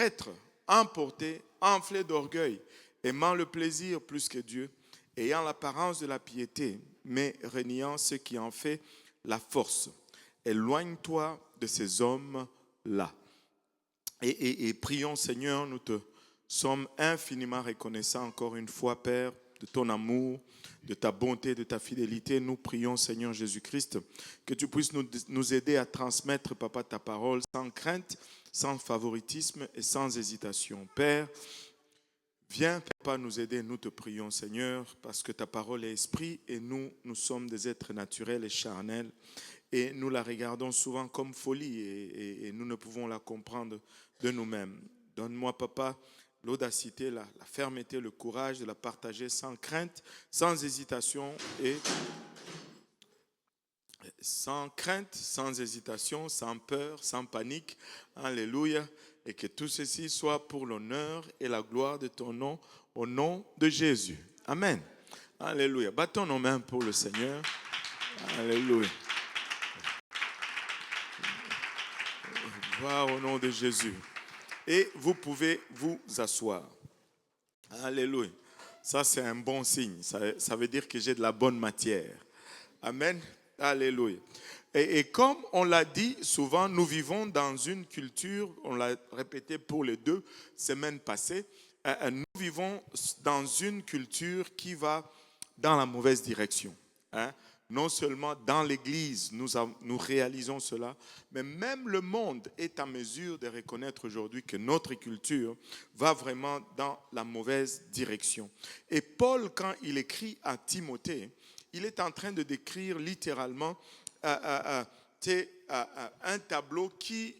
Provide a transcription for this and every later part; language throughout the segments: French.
traîtres, emportés, enflés d'orgueil, aimant le plaisir plus que Dieu, ayant l'apparence de la piété, mais reniant ce qui en fait la force. Éloigne-toi de ces hommes-là. Et prions, Seigneur, nous te sommes infiniment reconnaissants encore une fois, Père, de ton amour, de ta bonté, de ta fidélité. Nous prions, Seigneur Jésus-Christ, que tu puisses nous aider à transmettre, Papa, ta parole sans crainte, sans favoritisme et sans hésitation. Père, viens, Papa, nous aider, nous te prions, Seigneur, parce que ta parole est esprit et nous sommes des êtres naturels et charnels. Et nous la regardons souvent comme folie et nous ne pouvons la comprendre de nous-mêmes. Donne-moi, Papa, l'audacité, la fermeté, le courage de la partager sans crainte, sans hésitation et sans crainte, sans hésitation, sans peur, sans panique. Alléluia. Et que tout ceci soit pour l'honneur et la gloire de ton nom, au nom de Jésus. Amen. Alléluia. Battons nos mains pour le Seigneur. Alléluia. Gloire au nom de Jésus. Et vous pouvez vous asseoir. Alléluia. Ça, c'est un bon signe. Ça veut dire que j'ai de la bonne matière. Amen. Alléluia. Et comme on l'a dit souvent, nous vivons dans une culture, on l'a répété pour les 2 semaines passées, nous vivons dans une culture qui va dans la mauvaise direction. Non seulement dans l'Église, nous réalisons cela, mais même le monde est en mesure de reconnaître aujourd'hui que notre culture va vraiment dans la mauvaise direction. Et Paul, quand il écrit à Timothée, il est en train de décrire littéralement un tableau qui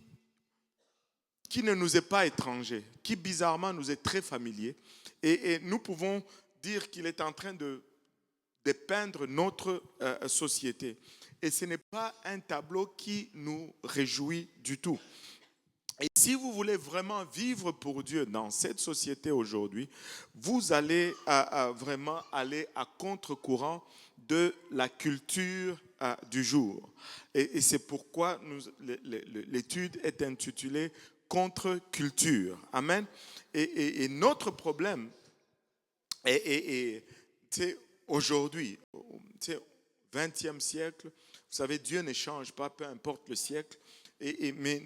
ne nous est pas étranger, qui bizarrement nous est très familier. Et nous pouvons dire qu'il est en train de peindre notre société. Et ce n'est pas un tableau qui nous réjouit du tout. Et si vous voulez vraiment vivre pour Dieu dans cette société aujourd'hui, vous allez vraiment aller à contre-courant de la culture du jour. Et c'est pourquoi l'étude est intitulée « Contre-culture ». Amen. Et notre problème c'est aujourd'hui, au 20e siècle, vous savez, Dieu ne change pas, peu importe le siècle. Mais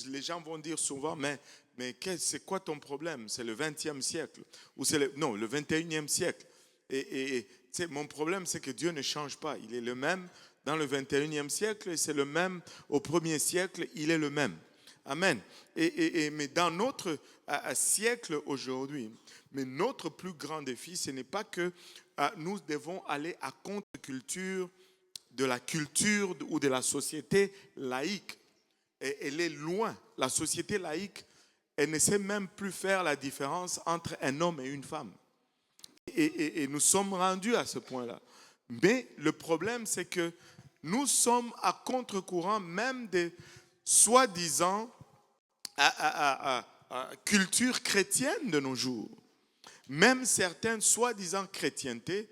les gens vont dire souvent, mais c'est quoi ton problème? C'est le 20e siècle ou c'est le 21e siècle. Mon problème, c'est que Dieu ne change pas. Il est le même dans le 21e siècle et c'est le même au 1er siècle, il est le même. Amen. Mais dans notre siècle aujourd'hui, mais notre plus grand défi, ce n'est pas que nous devons aller à contre-culture de la culture ou de la société laïque. Elle est loin. La société laïque, elle ne sait même plus faire la différence entre un homme et une femme. Et nous sommes rendus à ce point-là. Mais le problème, c'est que nous sommes à contre-courant même des soi-disant culture chrétienne de nos jours. Même certaines soi-disant chrétientés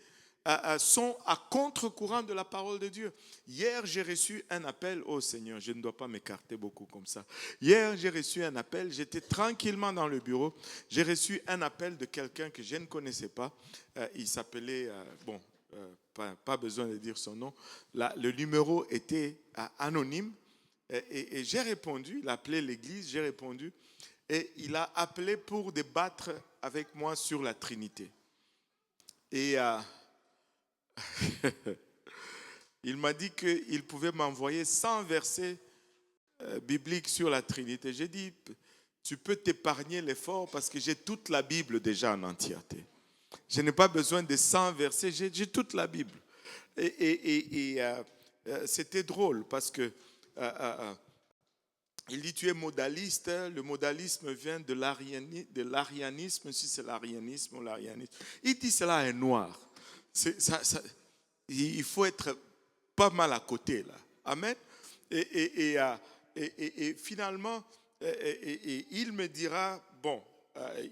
sont à contre-courant de la parole de Dieu. Hier, j'ai reçu un appel. Oh Seigneur, je ne dois pas m'écarter beaucoup comme ça. Hier, j'ai reçu un appel. J'étais tranquillement dans le bureau. J'ai reçu un appel de quelqu'un que je ne connaissais pas. Il s'appelait, pas besoin de dire son nom. Le numéro était anonyme. Et j'ai répondu. Il a appelé l'église. J'ai répondu. Et il a appelé pour débattre avec moi sur la Trinité. Et il m'a dit qu'il pouvait m'envoyer 100 versets bibliques sur la Trinité. J'ai dit, tu peux t'épargner l'effort parce que j'ai toute la Bible déjà en entièreté. Je n'ai pas besoin de 100 versets, j'ai toute la Bible. Et c'était drôle parce que il dit, tu es modaliste. Le modalisme vient de l'arianisme, si c'est l'arianisme ou l'arianisme. Il dit, cela est noir. Il faut être pas mal à côté, là. Amen. Et finalement, il me dira,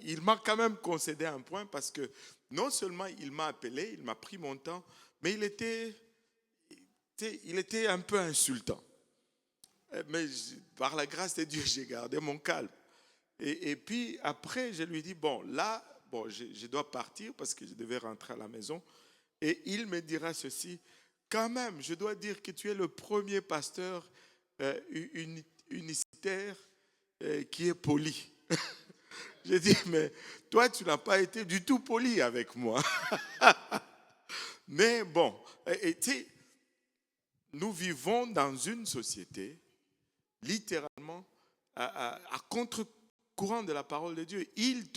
il m'a quand même concédé un point parce que non seulement il m'a appelé, il m'a pris mon temps, mais il était un peu insultant. Mais par la grâce de Dieu, j'ai gardé mon calme. Et puis après, je lui dis, bon, là, bon, je dois partir parce que je devais rentrer à la maison. Et il me dira ceci, quand même, je dois dire que tu es le premier pasteur unicitaire qui est poli. J'ai dit, mais toi, tu n'as pas été du tout poli avec moi. Mais bon, tu sais, nous vivons dans une société, littéralement, à contre-courant de la parole de Dieu. Il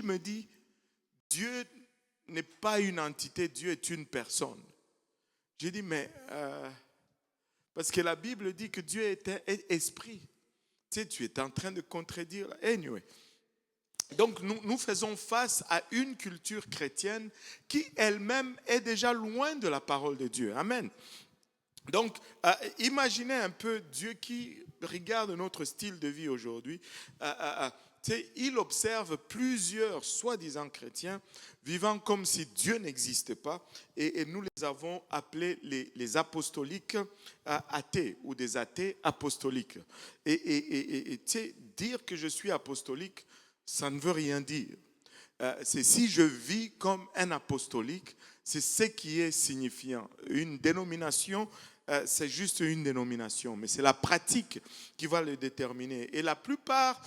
me dit, Dieu n'est pas une entité, Dieu est une personne. J'ai dit, mais parce que la Bible dit que Dieu est un esprit. Tu sais, tu es en train de contredire. Anyway. Donc, nous faisons face à une culture chrétienne qui elle-même est déjà loin de la parole de Dieu. Amen. Donc, imaginez un peu Dieu qui regarde notre style de vie aujourd'hui. Il observe plusieurs soi-disant chrétiens vivant comme si Dieu n'existe pas. Et nous les avons appelés les apostoliques athées ou des athées apostoliques. Et dire que je suis apostolique, ça ne veut rien dire. C'est si je vis comme un apostolique, c'est ce qui est signifiant. Une dénomination, c'est juste une dénomination, mais c'est la pratique qui va le déterminer. Et la plupart,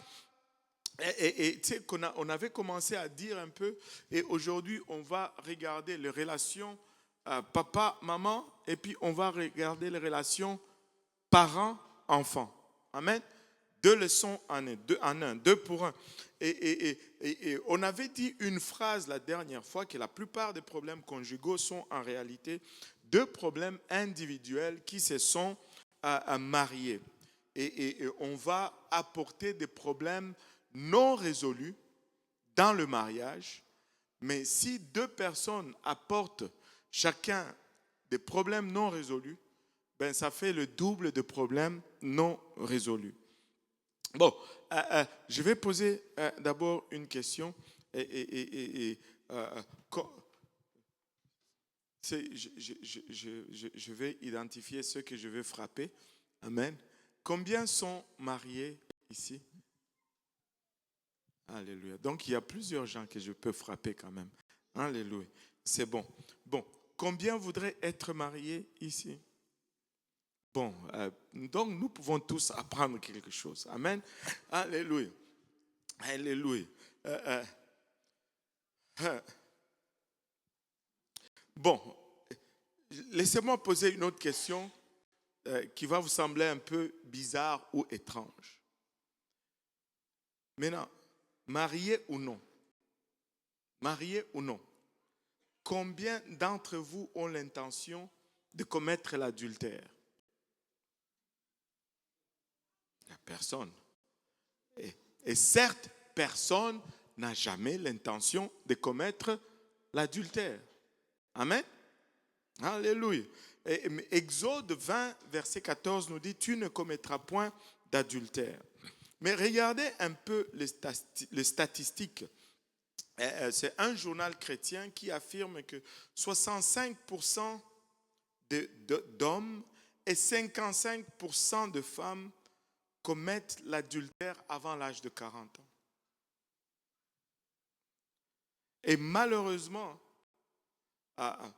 tu sais, on avait commencé à dire un peu, et aujourd'hui, on va regarder les relations papa, maman, et puis on va regarder les relations parents-enfants. Amen. 2 leçons en un, 2 pour 1. Et on avait dit une phrase la dernière fois que la plupart des problèmes conjugaux sont en réalité 2 problèmes individuels qui se sont mariés. Et on va apporter des problèmes non résolus dans le mariage. Mais si 2 personnes apportent chacun des problèmes non résolus, ben ça fait le double de problèmes non résolus. Bon, je vais poser d'abord une question. Je vais identifier ceux que je vais frapper. Amen. Combien sont mariés ici? Alléluia. Donc, il y a plusieurs gens que je peux frapper quand même. Alléluia. C'est bon. Bon, combien voudraient être mariés ici? Bon, donc nous pouvons tous apprendre quelque chose. Amen. Alléluia. Alléluia. Bon, laissez-moi poser une autre question qui va vous sembler un peu bizarre ou étrange. Maintenant, marié ou non? Marié ou non? Combien d'entre vous ont l'intention de commettre l'adultère? Il n'y a personne. Et certes, personne n'a jamais l'intention de commettre l'adultère. Amen. Alléluia. Exode 20, verset 14 nous dit, tu ne commettras point d'adultère. Mais regardez un peu les statistiques. C'est un journal chrétien qui affirme que 65% d'hommes et 55% de femmes commettent l'adultère avant l'âge de 40 ans. Et malheureusement, ça,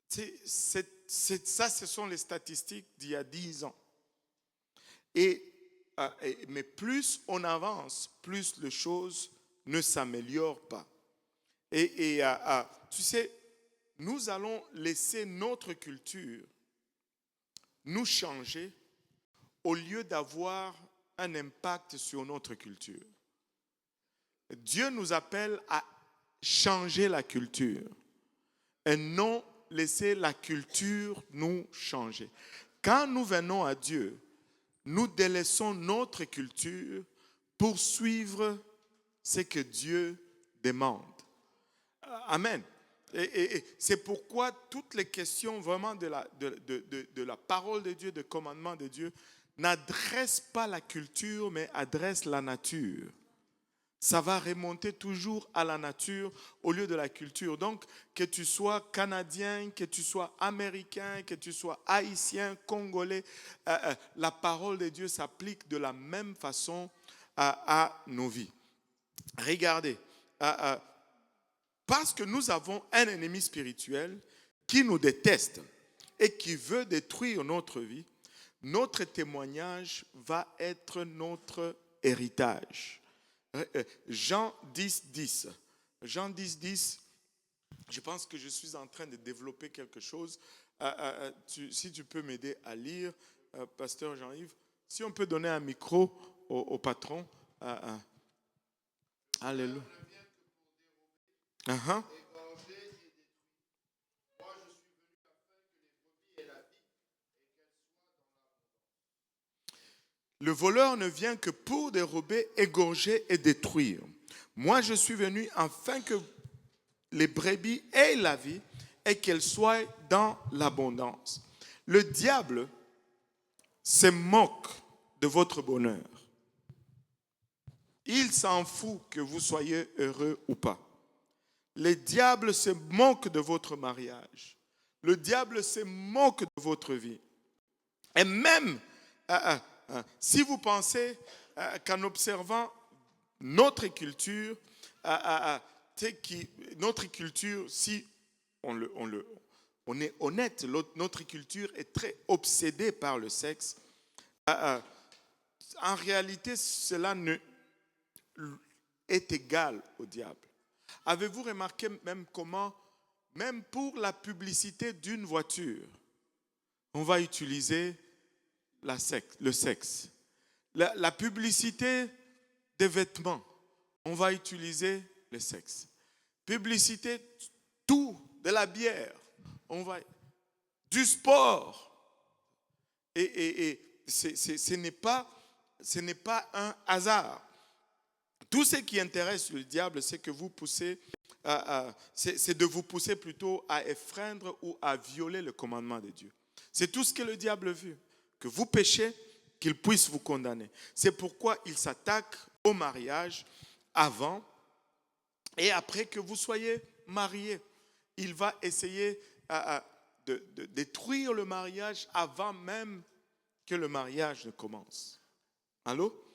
ce sont les statistiques d'il y a 10 ans. Mais plus on avance, plus les choses ne s'améliorent pas. Tu sais, nous allons laisser notre culture nous changer au lieu d'avoir un impact sur notre culture. Dieu nous appelle à changer la culture et non laisser la culture nous changer. Quand nous venons à Dieu, nous délaissons notre culture pour suivre ce que Dieu demande. Amen. Et c'est pourquoi toutes les questions vraiment de la parole de Dieu, des commandements de Dieu, n'adressent pas la culture, mais adressent la nature. Ça va remonter toujours à la nature au lieu de la culture. Donc, que tu sois canadien, que tu sois américain, que tu sois haïtien, congolais, la parole de Dieu s'applique de la même façon à nos vies. Regardez, parce que nous avons un ennemi spirituel qui nous déteste et qui veut détruire notre vie, notre témoignage va être notre héritage. Jean 10, 10. Jean 10, 10. Je pense que je suis en train de développer quelque chose. Si tu peux m'aider à lire, Pasteur Jean-Yves, si on peut donner un micro au patron. Alléluia. Uh-huh. Le voleur ne vient que pour dérober, égorger et détruire. Moi, je suis venu afin que les brebis aient la vie et qu'elles soient dans l'abondance. Le diable se moque de votre bonheur. Il s'en fout que vous soyez heureux ou pas. Le diable se moque de votre mariage. Le diable se moque de votre vie. Et même si vous pensez qu'en observant notre culture, notre culture, si on est honnête, notre culture est très obsédée par le sexe. En réalité, cela est égal au diable. Avez-vous remarqué même comment, même pour la publicité d'une voiture, on va utiliser le sexe. La publicité des vêtements, on va utiliser le sexe. Publicité, tout, de la bière, du sport. Et ce n'est pas un hasard. Tout ce qui intéresse le diable, c'est que vous poussez, c'est de vous pousser plutôt à enfreindre ou à violer le commandement de Dieu. C'est tout ce que le diable veut, que vous péchez, qu'il puisse vous condamner. C'est pourquoi il s'attaque au mariage avant et après que vous soyez mariés. Il va essayer de détruire le mariage avant même que le mariage ne commence. Allô?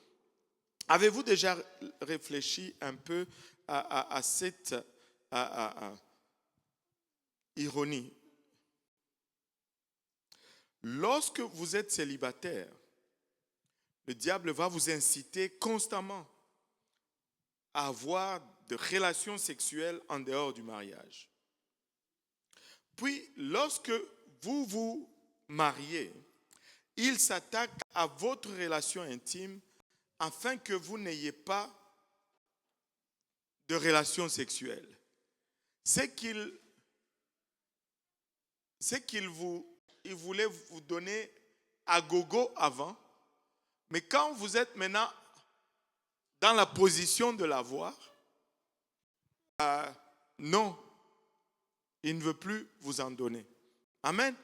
Avez-vous déjà réfléchi un peu à cette ironie? Lorsque vous êtes célibataire, le diable va vous inciter constamment à avoir de relations sexuelles en dehors du mariage. Puis, lorsque vous vous mariez, il s'attaque à votre relation intime afin que vous n'ayez pas de relations sexuelles. C'est qu'il voulait vous donner à gogo avant, mais quand vous êtes maintenant dans la position de l'avoir, non, il ne veut plus vous en donner. Amen.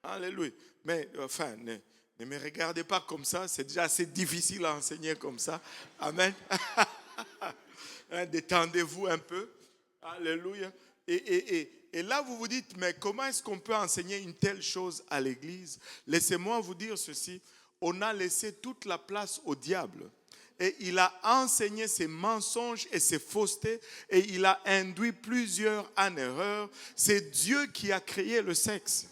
Alléluia. Mais enfin, ne me regardez pas comme ça, c'est déjà assez difficile à enseigner comme ça. Amen. Détendez-vous un peu. Alléluia. Et là, vous vous dites, mais comment est-ce qu'on peut enseigner une telle chose à l'église? Laissez-moi vous dire ceci. On a laissé toute la place au diable. Et il a enseigné ses mensonges et ses faussetés. Et il a induit plusieurs en erreur. C'est Dieu qui a créé le sexe.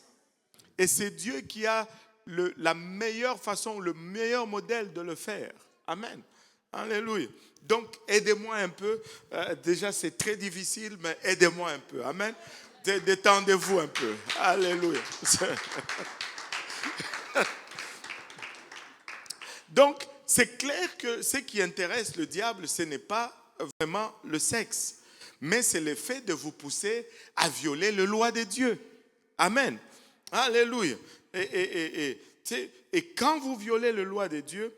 Et c'est Dieu qui a la meilleure façon, le meilleur modèle de le faire. Amen. Alléluia. Donc, aidez-moi un peu. Déjà, c'est très difficile, mais aidez-moi un peu. Amen. Détendez-vous un peu. Alléluia. Donc, c'est clair que ce qui intéresse le diable, ce n'est pas vraiment le sexe, mais c'est le fait de vous pousser à violer les lois de Dieu. Amen. Alléluia. Et quand vous violez les lois de Dieu,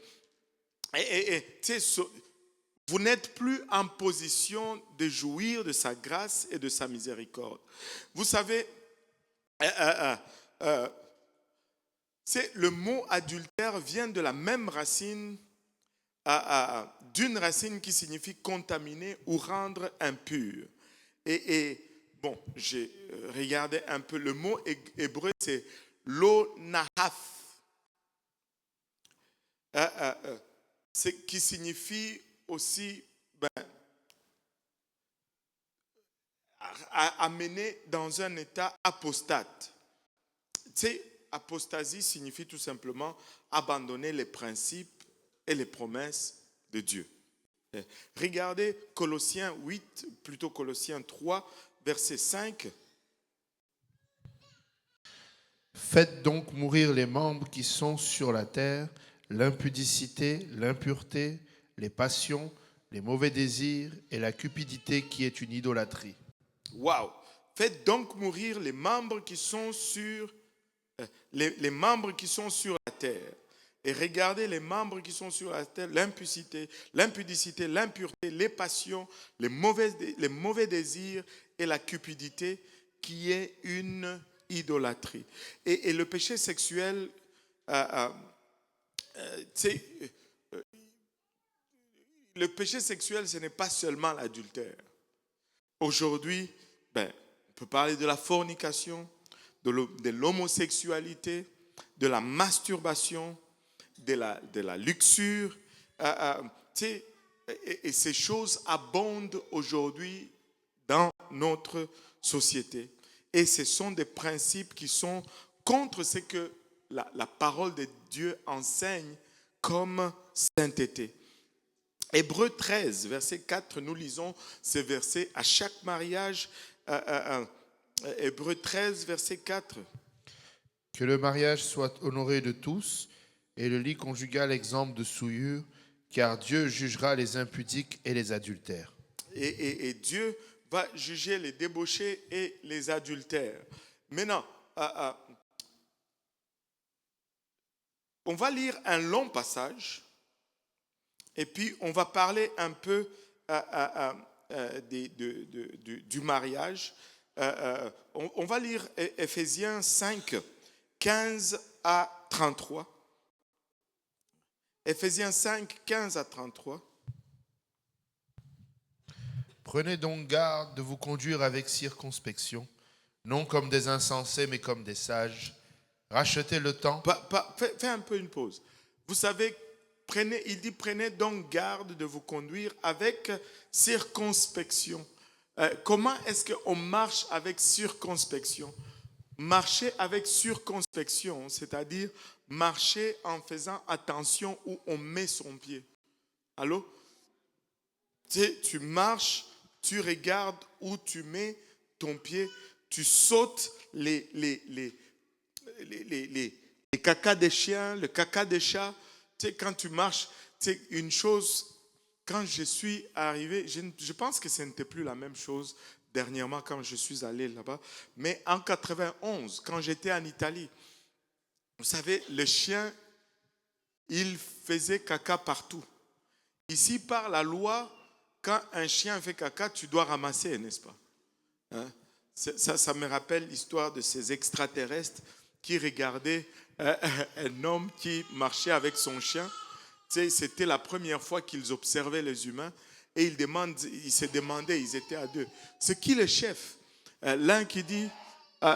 vous n'êtes plus en position de jouir de sa grâce et de sa miséricorde. Vous savez, le mot adultère vient de la même racine, d'une racine qui signifie contaminer ou rendre impur. Bon, j'ai regardé un peu, le mot hébreu, c'est lo nahaf. ce qui signifie aussi amener dans un état apostate. Tu sais, apostasie signifie tout simplement abandonner les principes et les promesses de Dieu. Regardez Colossiens 8, plutôt Colossiens 3, verset 5. Faites donc mourir les membres qui sont sur la terre, l'impudicité, l'impureté, les passions, les mauvais désirs et la cupidité qui est une idolâtrie. Waouh! Faites donc mourir les membres qui sont sur les membres qui sont sur la terre. Et regardez les membres qui sont sur la terre, l'impudicité, l'impureté, les passions, les mauvais désirs et la cupidité qui est une idolâtrie. Et le péché sexuel, le péché sexuel, ce n'est pas seulement l'adultère. Aujourd'hui, on peut parler de la fornication, de l'homosexualité, de la masturbation, de la luxure. Et ces choses abondent aujourd'hui dans notre société. Et ce sont des principes qui sont contre ce que la parole de Dieu enseigne comme sainteté. Hébreux 13, verset 4, nous lisons ce verset à chaque mariage. Hébreux 13, verset 4. Que le mariage soit honoré de tous et le lit conjugal exempt de souillure, car Dieu jugera les impudiques et les adultères. Et Dieu va juger les débauchés et les adultères. Maintenant, on va lire un long passage et puis on va parler un peu du mariage. On va lire Éphésiens 5, 15 à 33. Éphésiens 5, 15 à 33. Prenez donc garde de vous conduire avec circonspection, non comme des insensés, mais comme des sages. Rachetez le temps. Fais un peu une pause. Vous savez, il dit prenez donc garde de vous conduire avec circonspection. Comment est-ce qu'on marche avec circonspection? Marcher avec circonspection, c'est-à-dire marcher en faisant attention où on met son pied. Allô? Tu marches, tu regardes où tu mets ton pied, tu sautes les caca des chiens, le caca des chats. Tu sais, quand tu marches, c'est une chose. Quand je suis arrivé, je pense que ce n'était plus la même chose dernièrement quand je suis allé là-bas. Mais en 91, quand j'étais en Italie, vous savez, le chien, il faisait caca partout. Ici, par la loi, quand un chien fait caca, tu dois ramasser, n'est-ce pas? Hein? Ça me rappelle l'histoire de ces extraterrestres qui regardaient un homme qui marchait avec son chien. Tu sais, c'était la première fois qu'ils observaient les humains et ils se demandaient, ils étaient à deux, c'est qui le chef? L'un qui dit,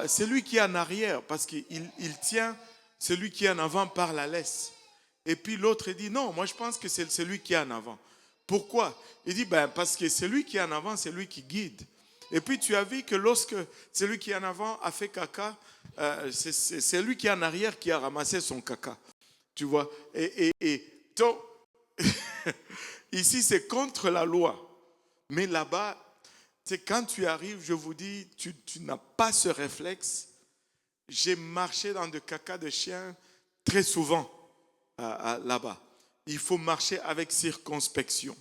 c'est lui qui est en arrière parce qu'il tient celui qui est en avant par la laisse. Et puis l'autre dit, non, moi je pense que c'est celui qui est en avant. Pourquoi? Il dit, parce que celui qui est en avant, c'est lui qui guide. Et puis tu as vu que lorsque celui qui est en avant a fait caca, c'est celui qui est en arrière qui a ramassé son caca. Tu vois? Et donc, ici c'est contre la loi. Mais là-bas, quand tu arrives, je vous dis, tu n'as pas ce réflexe. J'ai marché dans de caca de chien très souvent là-bas. Il faut marcher avec circonspection.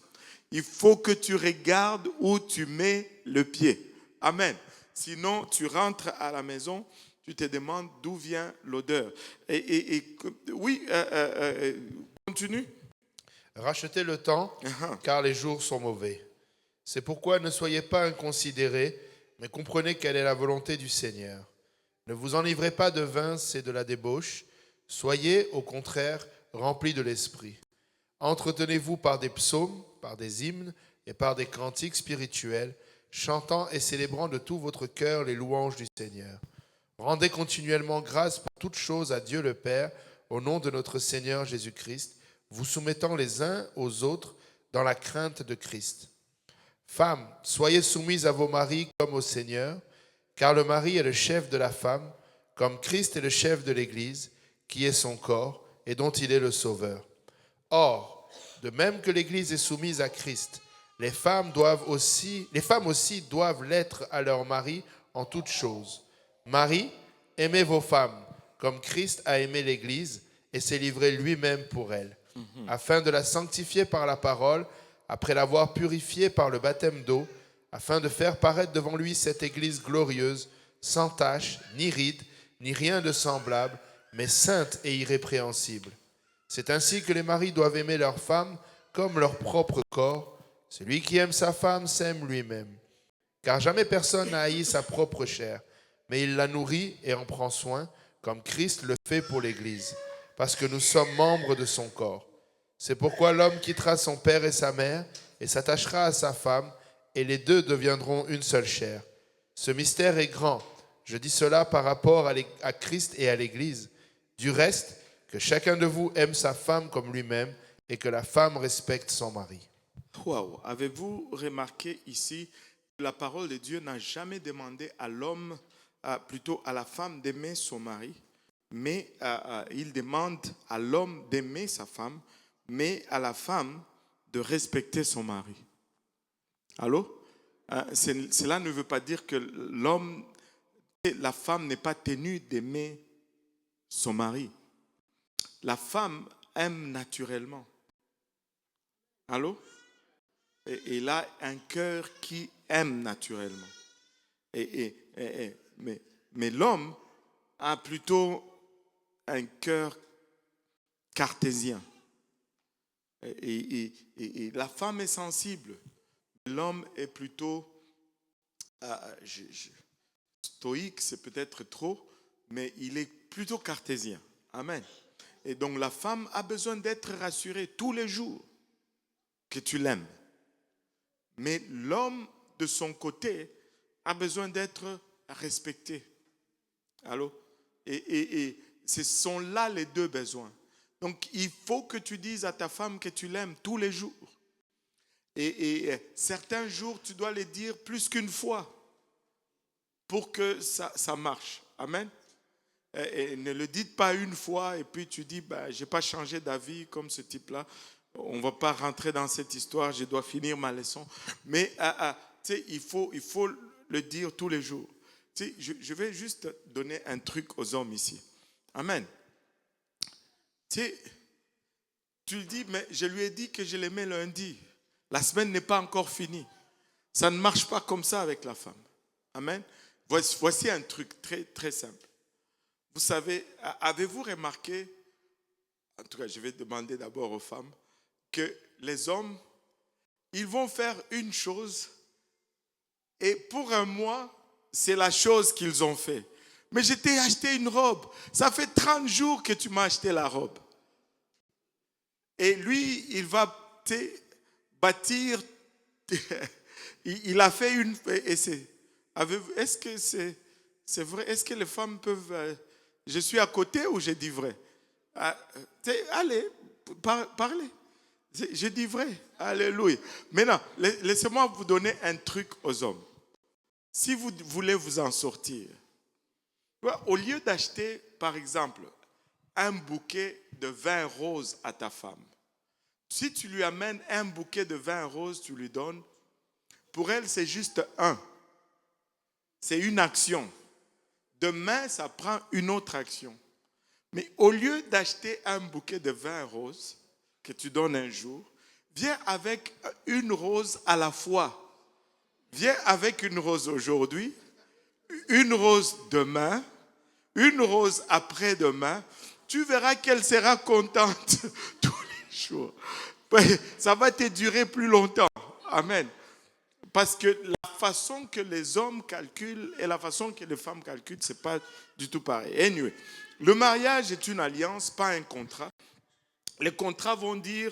Il faut que tu regardes où tu mets le pied. Amen. Sinon, tu rentres à la maison, tu te demandes d'où vient l'odeur. Oui, continue. Rachetez le temps, car les jours sont mauvais. C'est pourquoi ne soyez pas inconsidérés, mais comprenez quelle est la volonté du Seigneur. Ne vous enivrez pas de vin, c'est de la débauche. Soyez, au contraire, remplis de l'esprit. Entretenez-vous par des psaumes, par des hymnes et par des cantiques spirituels, chantant et célébrant de tout votre cœur les louanges du Seigneur. Rendez continuellement grâce pour toutes choses à Dieu le Père, au nom de notre Seigneur Jésus-Christ. vous soumettant les uns aux autres dans la crainte de Christ. Femmes, soyez soumises à vos maris comme au Seigneur, car le mari est le chef de la femme, comme Christ est le chef de l'Église, qui est son corps et dont il est le Sauveur. Or, de même que l'Église est soumise à Christ, les femmes aussi doivent l'être à leur mari en toutes choses. Maris, aimez vos femmes, comme Christ a aimé l'Église et s'est livré lui-même pour elle, afin de la sanctifier par la parole, après l'avoir purifiée par le baptême d'eau, afin de faire paraître devant lui cette Église glorieuse, sans tache, ni ride, ni rien de semblable, mais sainte et irrépréhensible. C'est ainsi que les maris doivent aimer leurs femmes comme leur propre corps. Celui qui aime sa femme s'aime lui-même. Car jamais personne n'a haï sa propre chair, mais il la nourrit et en prend soin, comme Christ le fait pour l'Église, parce que nous sommes membres de son corps. C'est pourquoi l'homme quittera son père et sa mère et s'attachera à sa femme, et les deux deviendront une seule chair. Ce mystère est grand. Je dis cela par rapport à Christ et à l'Église. Du reste, que chacun de vous aime sa femme comme lui-même et que la femme respecte son mari. Wow. Avez-vous remarqué ici que la parole de Dieu n'a jamais demandé à l'homme, plutôt à la femme d'aimer son mari, mais il demande à l'homme d'aimer sa femme, mais à la femme de respecter son mari. Allô? Cela ne veut pas dire que la femme n'est pas tenue d'aimer son mari. La femme aime naturellement. Allô? Et il a un cœur qui aime naturellement. Mais l'homme a plutôt un cœur cartésien. Et la femme est sensible. L'homme est plutôt stoïque, c'est peut-être trop, mais il est plutôt cartésien. Amen. Et donc la femme a besoin d'être rassurée tous les jours que tu l'aimes. Mais l'homme, de son côté, a besoin d'être respecté. Allô? Et ce sont là les deux besoins. Donc, il faut que tu dises à ta femme que tu l'aimes tous les jours. Et certains jours, tu dois le dire plus qu'une fois pour que ça marche. Amen. Et ne le dites pas une fois et puis tu dis, je n'ai pas changé d'avis comme ce type-là. On ne va pas rentrer dans cette histoire, je dois finir ma leçon. Mais il faut le dire tous les jours. Je vais juste donner un truc aux hommes ici. Amen. Tu le dis, mais je lui ai dit que je l'aimais lundi. La semaine n'est pas encore finie. Ça ne marche pas comme ça avec la femme. Amen. Voici un truc très, très simple. Vous savez, avez-vous remarqué, en tout cas, je vais demander d'abord aux femmes, que les hommes, ils vont faire une chose et pour un mois, c'est la chose qu'ils ont fait. Mais je t'ai acheté une robe. Ça fait 30 jours que tu m'as acheté la robe. Et lui, il va bâtir. Il a fait une. Est-ce que c'est vrai? Est-ce que les femmes peuvent. Je suis à côté ou je dis vrai? Allez, parlez. Je dis vrai. Alléluia. Maintenant, laissez-moi vous donner un truc aux hommes. Si vous voulez vous en sortir, au lieu d'acheter, par exemple, un bouquet de vin rose à ta femme, si tu lui amènes un bouquet de vin rose, tu lui donnes, pour elle, c'est juste un. C'est une action. Demain, ça prend une autre action. Mais au lieu d'acheter un bouquet de vin rose que tu donnes un jour, viens avec une rose à la fois. Viens avec une rose aujourd'hui, une rose demain, une rose après-demain. Tu verras qu'elle sera contente tous les jours. Ça va te durer plus longtemps. Amen. Parce que la façon que les hommes calculent et la façon que les femmes calculent, ce n'est pas du tout pareil. Anyway, le mariage est une alliance, pas un contrat. Les contrats vont dire,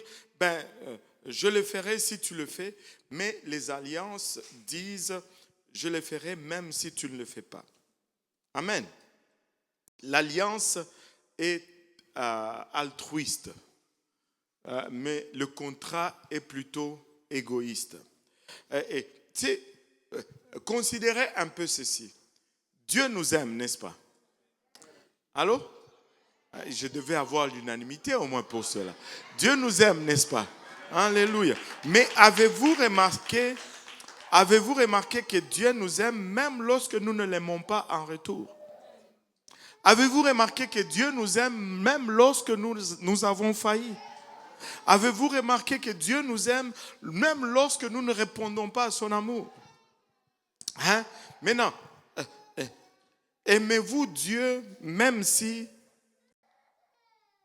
je le ferai si tu le fais, mais les alliances disent, je le ferai même si tu ne le fais pas. Amen. L'alliance est altruiste. mais le contrat est plutôt égoïste. Et tu sais, considérez un peu ceci. Dieu nous aime, n'est-ce pas? Allô? Je devais avoir l'unanimité au moins pour cela. Dieu nous aime, n'est-ce pas? Alléluia. Mais avez-vous remarqué que Dieu nous aime même lorsque nous ne l'aimons pas en retour? Avez-vous remarqué que Dieu nous aime même lorsque nous avons failli? Avez-vous remarqué que Dieu nous aime même lorsque nous ne répondons pas à son amour? Hein? Maintenant, aimez-vous Dieu même si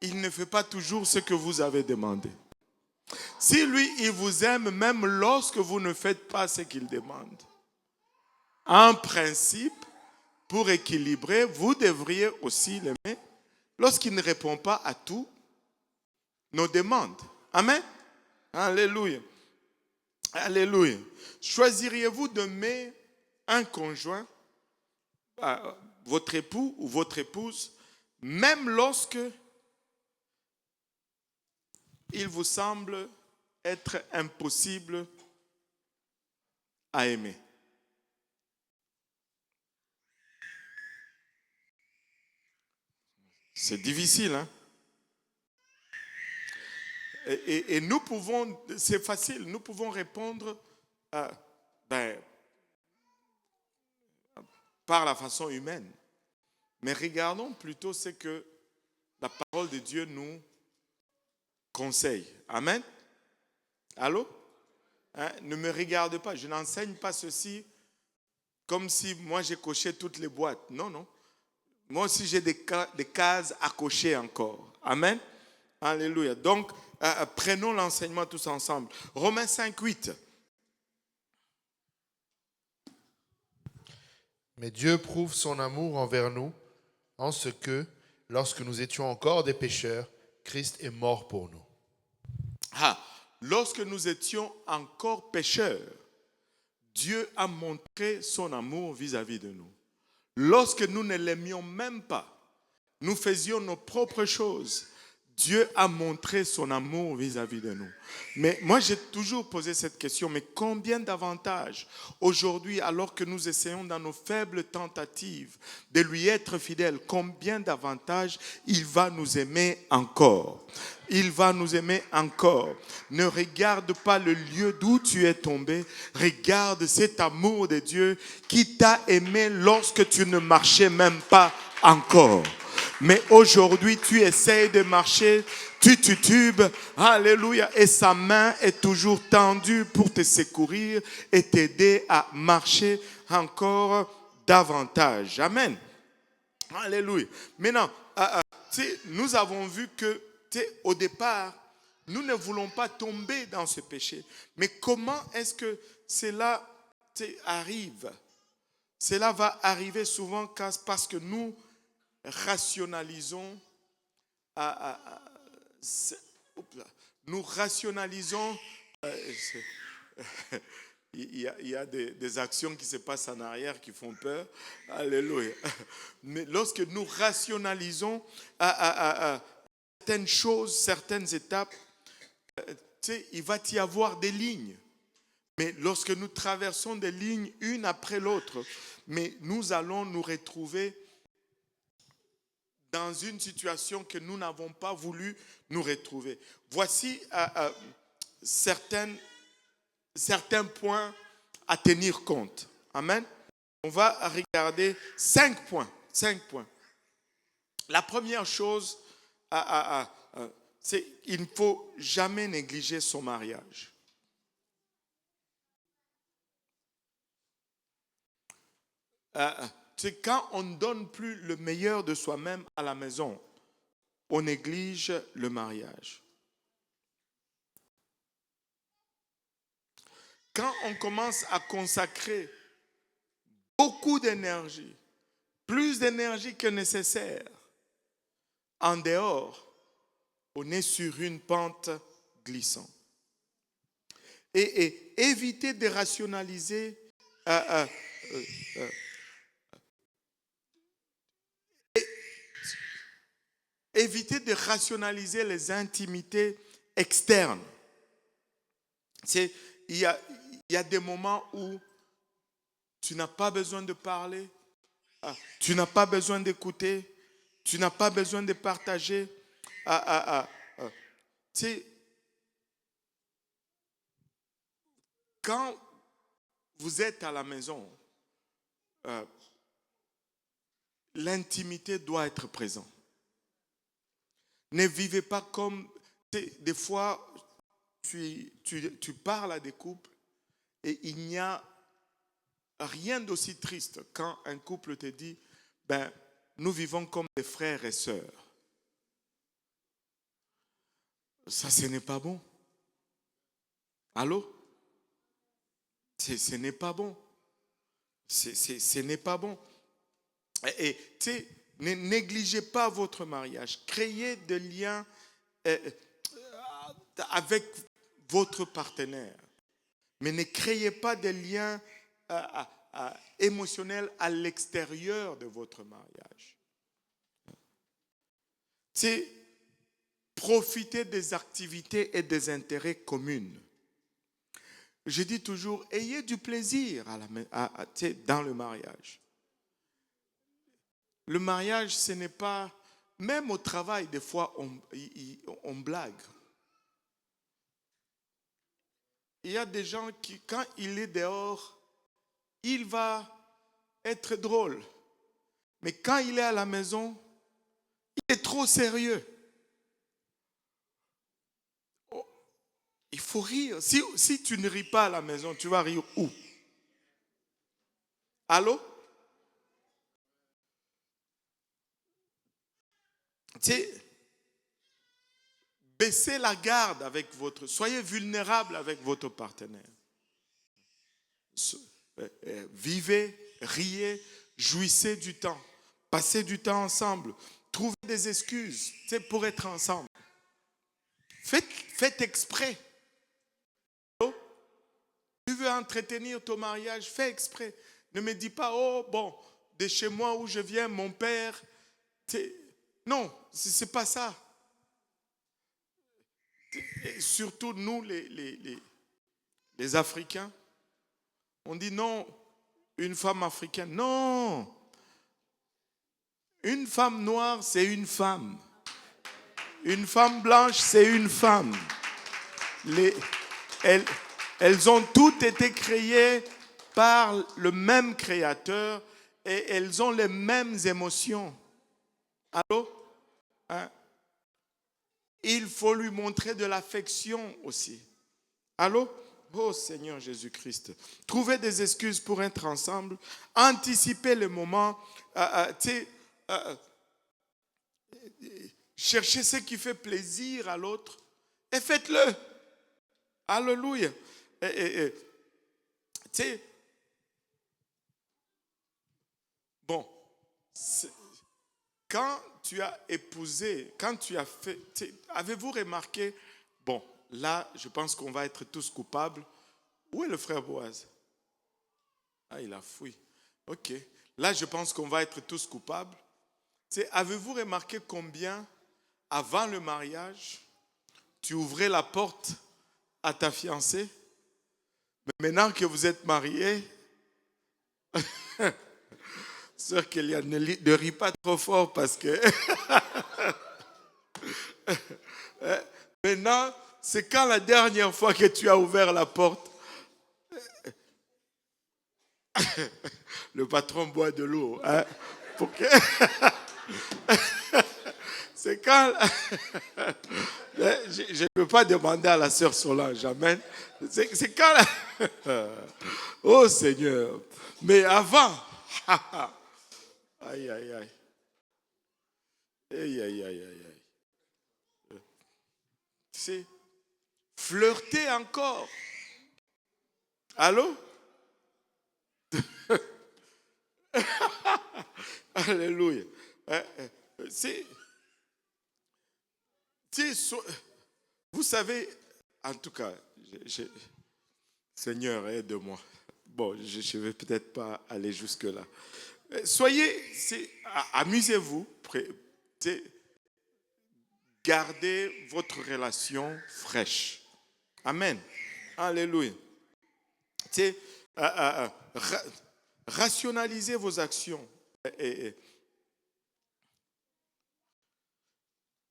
il ne fait pas toujours ce que vous avez demandé? Si lui, il vous aime même lorsque vous ne faites pas ce qu'il demande. En principe, pour équilibrer, vous devriez aussi l'aimer lorsqu'il ne répond pas à tous nos demandes. Amen. Alléluia. Alléluia. Choisiriez-vous d'aimer un conjoint, votre époux ou votre épouse, même lorsque il vous semble être impossible à aimer? C'est difficile, hein? Et nous pouvons, c'est facile, nous pouvons répondre par la façon humaine. Mais regardons plutôt ce que la parole de Dieu nous conseille. Amen. Allô? Hein? Ne me regarde pas, je n'enseigne pas ceci comme si moi j'ai coché toutes les boîtes. Non, non. Moi aussi j'ai des cases à cocher encore. Amen. Alléluia. Donc, prenons l'enseignement tous ensemble. Romains 5, 8. Mais Dieu prouve son amour envers nous en ce que, lorsque nous étions encore des pécheurs, Christ est mort pour nous. Lorsque nous étions encore pécheurs, Dieu a montré son amour vis-à-vis de nous. Lorsque nous ne l'aimions même pas, nous faisions nos propres choses, Dieu a montré son amour vis-à-vis de nous. Mais moi, j'ai toujours posé cette question, mais combien d'avantages aujourd'hui, alors que nous essayons dans nos faibles tentatives de lui être fidèles, combien d'avantages il va nous aimer encore? Il va nous aimer encore. Ne regarde pas le lieu d'où tu es tombé. Regarde cet amour de Dieu qui t'a aimé lorsque tu ne marchais même pas encore. Mais aujourd'hui, tu essayes de marcher, tu titubes, alléluia, et sa main est toujours tendue pour te secourir et t'aider à marcher encore davantage. Amen. Alléluia. Maintenant, nous avons vu que, au départ, nous ne voulons pas tomber dans ce péché. Mais comment est-ce que cela arrive? Cela va arriver souvent parce que nous rationalisons, il y a des actions qui se passent en arrière qui font peur. Alléluia. Mais lorsque nous rationalisons certaines choses, certaines étapes, il va y avoir des lignes. Mais lorsque nous traversons des lignes une après l'autre, mais nous allons nous retrouver dans une situation que nous n'avons pas voulu nous retrouver. Voici certains points à tenir compte. Amen. On va regarder 5 points. 5 points. La première chose, c'est qu'il ne faut jamais négliger son mariage. C'est quand on ne donne plus le meilleur de soi-même à la maison, on néglige le mariage. Quand on commence à consacrer beaucoup d'énergie, plus d'énergie que nécessaire, en dehors, on est sur une pente glissante. Et éviter de rationaliser éviter de rationaliser les intimités externe. Il y a des moments où tu n'as pas besoin de parler, tu n'as pas besoin d'écouter, tu n'as pas besoin de partager. Tu sais, quand vous êtes à la maison, l'intimité doit être présente. Ne vivez pas comme... Des fois, tu parles à des couples et il n'y a rien d'aussi triste quand un couple te dit, nous vivons comme des frères et sœurs. Ça, ce n'est pas bon. Allô? Ce n'est pas bon. Ce n'est pas bon. Et tu sais, ne négligez pas votre mariage. Créez des liens avec votre partenaire. Mais ne créez pas des liens émotionnels à l'extérieur de votre mariage. Tu sais, profitez des activités et des intérêts communs. Je dis toujours, ayez du plaisir dans le mariage. Le mariage, ce n'est pas... Même au travail, des fois, on blague. Il y a des gens qui, quand il est dehors, il va être drôle. Mais quand il est à la maison, il est trop sérieux. Il faut rire. Si tu ne ris pas à la maison, tu vas rire où? Allô? Tu sais, baissez la garde avec soyez vulnérable avec votre partenaire. Vivez, riez, jouissez du temps. Passez du temps ensemble. Trouvez des excuses, tu sais, pour être ensemble. Faites exprès. Tu veux entretenir ton mariage, fais exprès. Ne me dis pas, oh bon, de chez moi où je viens, mon père. Non, ce n'est pas ça. Et surtout nous, les Africains, on dit non, une femme africaine. Non, une femme noire, c'est une femme. Une femme blanche, c'est une femme. Elles ont toutes été créées par le même créateur et elles ont les mêmes émotions. Allô? Hein? Il faut lui montrer de l'affection aussi. Allô? Oh Seigneur Jésus-Christ. Trouvez des excuses pour être ensemble. Anticipez le moment. Cherchez ce qui fait plaisir à l'autre et faites-le. Alléluia. Bon, quand tu as épousé, quand tu as fait, avez-vous remarqué, bon, là, je pense qu'on va être tous coupables. Où est le frère Boaz? Ah, il a fui. Ok. Là, je pense qu'on va être tous coupables. Avez-vous remarqué combien, avant le mariage, tu ouvrais la porte à ta fiancée? Mais maintenant que vous êtes mariés, sœur Kélia, ne ris pas trop fort parce que maintenant, c'est quand la dernière fois que tu as ouvert la porte, le patron boit de l'eau. Hein, pour que... C'est quand... Je ne peux pas demander à la sœur Solange, amen. C'est quand... Oh Seigneur. Mais avant... Aïe, aïe, aïe. Aïe, aïe, aïe, aïe. Tu sais, flirter encore. Allô? Alléluia. Vous savez, en tout cas, Seigneur, aide-moi. Bon, je ne vais peut-être pas aller jusque-là. Amusez-vous, gardez votre relation fraîche. Amen. Alléluia. Tu sais, rationalisez vos actions. Tu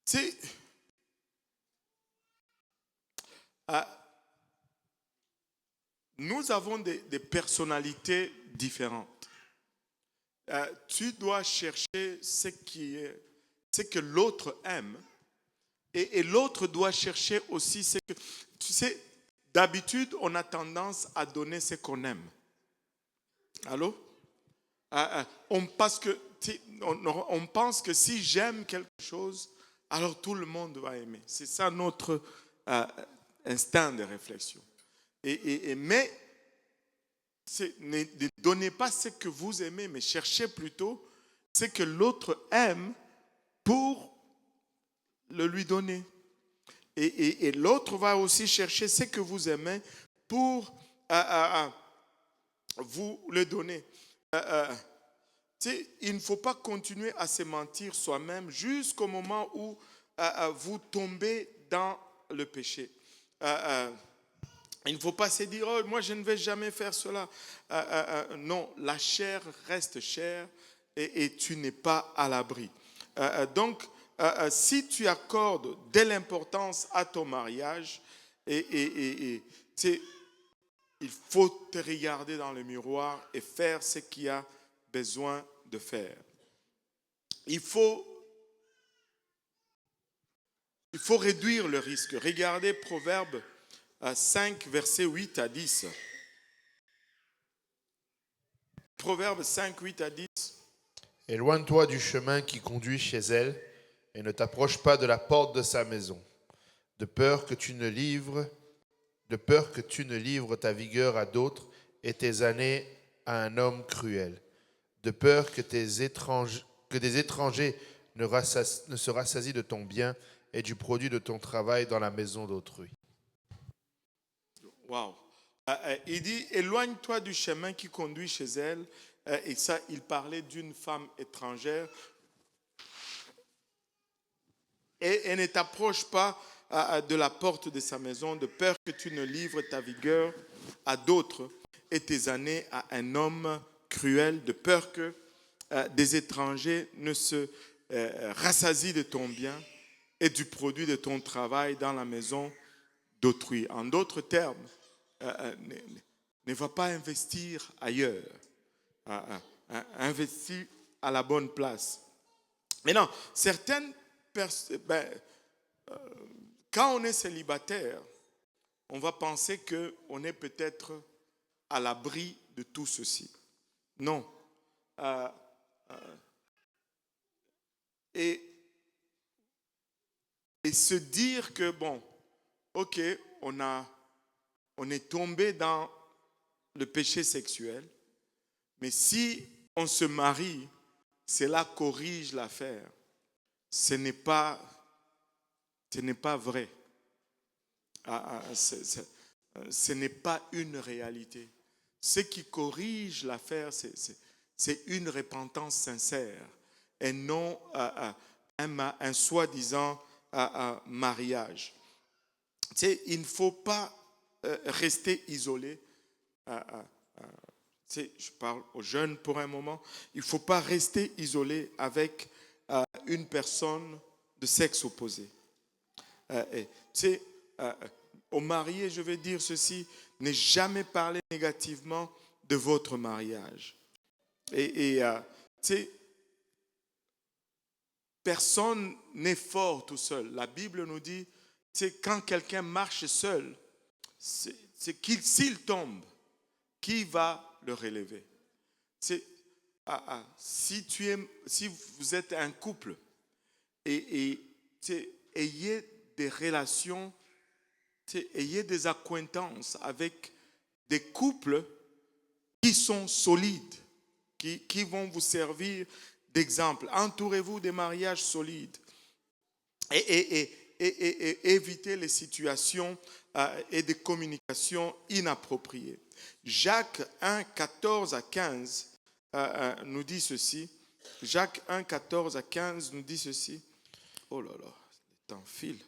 sais, nous avons des personnalités différentes. Tu dois chercher ce que l'autre aime et l'autre doit chercher aussi ce que... Tu sais, d'habitude, on a tendance à donner ce qu'on aime. Allô? On pense que si j'aime quelque chose, alors tout le monde va aimer. C'est ça notre instinct de réflexion. Mais ne donnez pas ce que vous aimez, mais cherchez plutôt ce que l'autre aime pour le lui donner. Et l'autre va aussi chercher ce que vous aimez pour vous le donner. Il ne faut pas continuer à se mentir soi-même jusqu'au moment où vous tombez dans le péché. Il ne faut pas se dire, oh, moi je ne vais jamais faire cela. Non, la chair reste chair et tu n'es pas à l'abri. Donc, si tu accordes de l'importance à ton mariage, il faut te regarder dans le miroir et faire ce qu'il y a besoin de faire. Il faut réduire le risque. Regardez Proverbe 5, versets 8 à 10. Proverbe 5, 8 à 10. Éloigne-toi du chemin qui conduit chez elle et ne t'approche pas de la porte de sa maison, de peur que tu ne livres ta vigueur à d'autres et tes années à un homme cruel, de peur que des étrangers ne se rassasient de ton bien et du produit de ton travail dans la maison d'autrui. Wow. Il dit, éloigne-toi du chemin qui conduit chez elle. Et ça, il parlait d'une femme étrangère. Et ne t'approche pas de la porte de sa maison, de peur que tu ne livres ta vigueur à d'autres et tes années à un homme cruel, de peur que des étrangers ne se rassasient de ton bien et du produit de ton travail dans la maison d'autrui. En d'autres termes, ne va pas investir ailleurs. Investis à la bonne place. Maintenant, certaines personnes, quand on est célibataire, on va penser qu'on est peut-être à l'abri de tout ceci. Non. Et se dire que, bon, ok, on est tombé dans le péché sexuel, mais si on se marie, cela corrige l'affaire. Ce n'est pas vrai. Ce n'est pas une réalité. Ce qui corrige l'affaire, c'est une repentance sincère et non un soi-disant mariage. Tu sais, il ne faut pas rester isolé. Je parle aux jeunes pour un moment. Il ne faut pas rester isolé avec une personne de sexe opposé. Aux mariés, je vais dire ceci, ne jamais parler négativement de votre mariage. Personne n'est fort tout seul. La Bible nous dit, quand quelqu'un marche seul, c'est s'il tombe, qui va le relever? Si vous êtes un couple et ayez des relations, ayez des acquaintances avec des couples qui sont solides, qui vont vous servir d'exemple. Entourez-vous des mariages solides et évitez les situations et des communications inappropriées. Jacques 1, 14 à 15 nous dit ceci. Jacques 1, 14 à 15 nous dit ceci. Oh là là. Attends, file.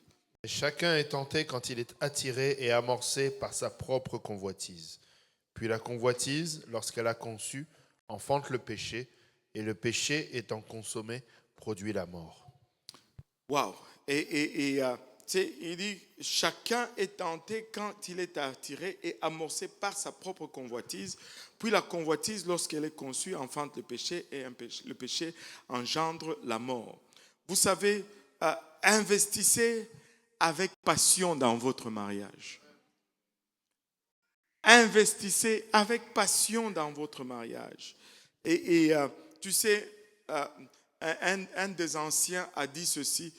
Et chacun est tenté quand il est attiré et amorcé par sa propre convoitise. Puis la convoitise, lorsqu'elle a conçu, enfante le péché, et le péché étant consommé, produit la mort. Waouh. Tu sais, il dit, chacun est tenté quand il est attiré et amorcé par sa propre convoitise. Puis la convoitise, lorsqu'elle est conçue, enfante le péché et le péché engendre la mort. Vous savez, investissez avec passion dans votre mariage. Investissez avec passion dans votre mariage. Tu sais, un des anciens a dit ceci.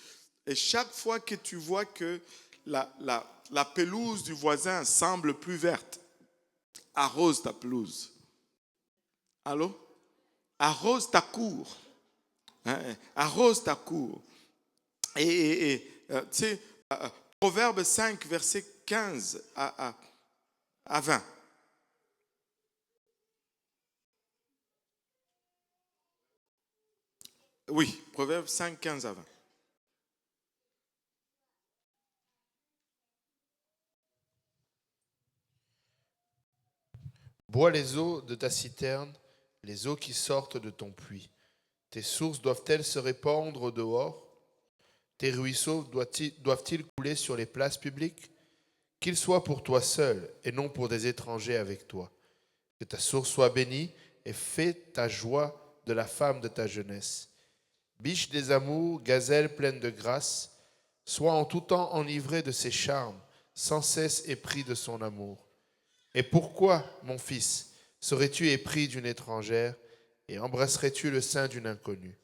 Et chaque fois que tu vois que la pelouse du voisin semble plus verte, arrose ta pelouse. Allô? Arrose ta cour. Hein? Arrose ta cour. Tu sais, Proverbe 5, verset 15 à 20. Oui, Proverbe 5, 15 à 20. Bois les eaux de ta citerne, les eaux qui sortent de ton puits. Tes sources doivent-elles se répandre au dehors? Tes ruisseaux doivent-ils couler sur les places publiques? Qu'ils soient pour toi seul et non pour des étrangers avec toi. Que ta source soit bénie et fais ta joie de la femme de ta jeunesse. Biche des amours, gazelle pleine de grâce, sois en tout temps enivré de ses charmes, sans cesse épris de son amour. Et pourquoi, mon fils, serais-tu épris d'une étrangère et embrasserais-tu le sein d'une inconnue?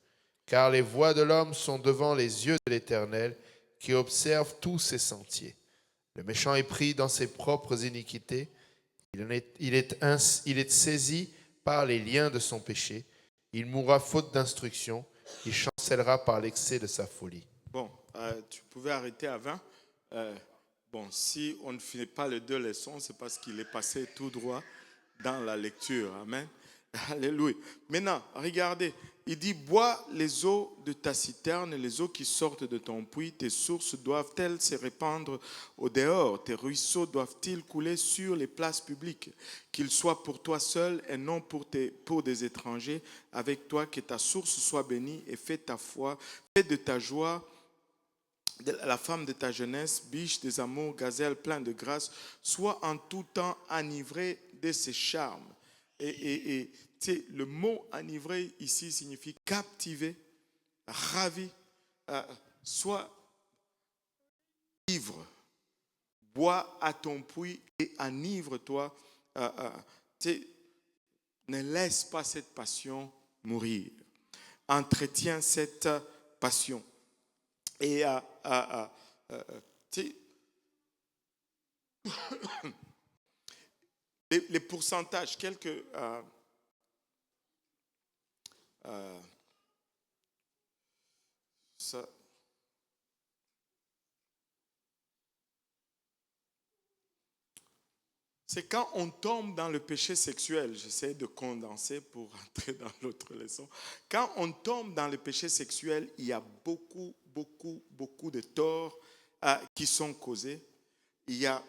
Car les voies de l'homme sont devant les yeux de l'Éternel, qui observe tous ses sentiers. Le méchant est pris dans ses propres iniquités, il est saisi par les liens de son péché, il mourra faute d'instruction, il chancellera par l'excès de sa folie. Bon, tu pouvais arrêter à 20. Bon, si on ne finit pas les deux leçons, c'est parce qu'il est passé tout droit dans la lecture. Amen. Alléluia. Maintenant, regardez, il dit, bois les eaux de ta citerne, les eaux qui sortent de ton puits, tes sources doivent-elles se répandre au dehors, tes ruisseaux doivent-ils couler sur les places publiques, qu'ils soient pour toi seul et non pour des étrangers avec toi, que ta source soit bénie et fais ta foi, fais de ta joie la femme de ta jeunesse, biche des amours, gazelle plein de grâce, sois en tout temps enivré de ses charmes. Et tu sais, le mot enivré ici signifie captiver, ravi, sois ivre, bois à ton puits et enivre-toi. Ne laisse pas cette passion mourir. Entretiens cette passion. Et les pourcentages, quelques ça, c'est quand on tombe dans le péché sexuel, j'essaie de condenser pour entrer dans l'autre leçon. Quand on tombe dans le péché sexuel, il y a beaucoup de torts qui sont causés. Il y a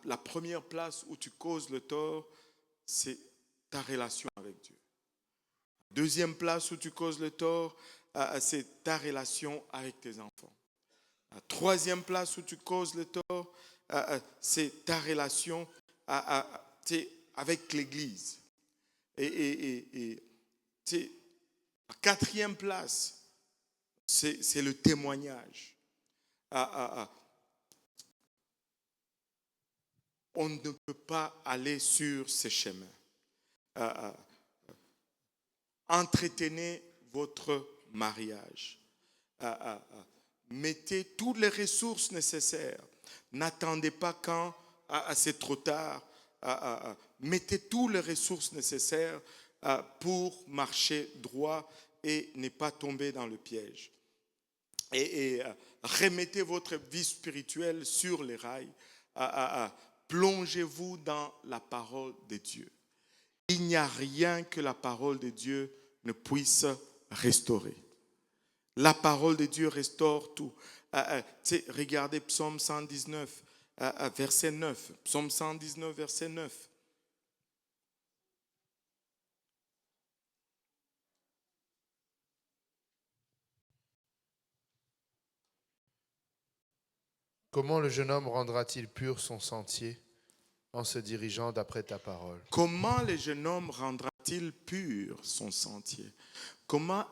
la première place où tu causes le tort, c'est ta relation avec Dieu. Deuxième place où tu causes le tort, c'est ta relation avec tes enfants. La troisième place où tu causes le tort, c'est ta relation avec l'Église. Et la quatrième place, c'est le témoignage. On ne peut pas aller sur ces chemins. Entretenez votre mariage. Mettez toutes les ressources nécessaires. N'attendez pas quand c'est trop tard. Mettez toutes les ressources nécessaires pour marcher droit et ne pas tomber dans le piège. Et remettez votre vie spirituelle sur les rails. Plongez-vous dans la parole de Dieu. Il n'y a rien que la parole de Dieu ne puisse restaurer. La parole de Dieu restaure tout. Regardez Psaume 119, verset 9. Psaume 119, verset 9. Comment le jeune homme rendra-t-il pur son sentier en se dirigeant d'après ta parole? Comment le jeune homme rendra-t-il pur son sentier? Comment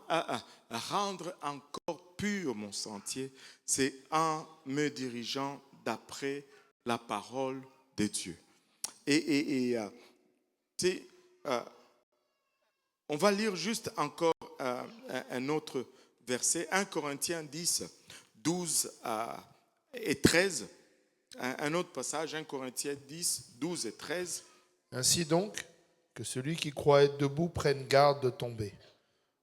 rendre encore pur mon sentier? C'est en me dirigeant d'après la parole de Dieu. On va lire juste encore un autre verset, 1 Corinthiens 10, 12 et 13. Un autre passage, 1 Corinthiens 10, 12 et 13. Ainsi donc, que celui qui croit être debout prenne garde de tomber.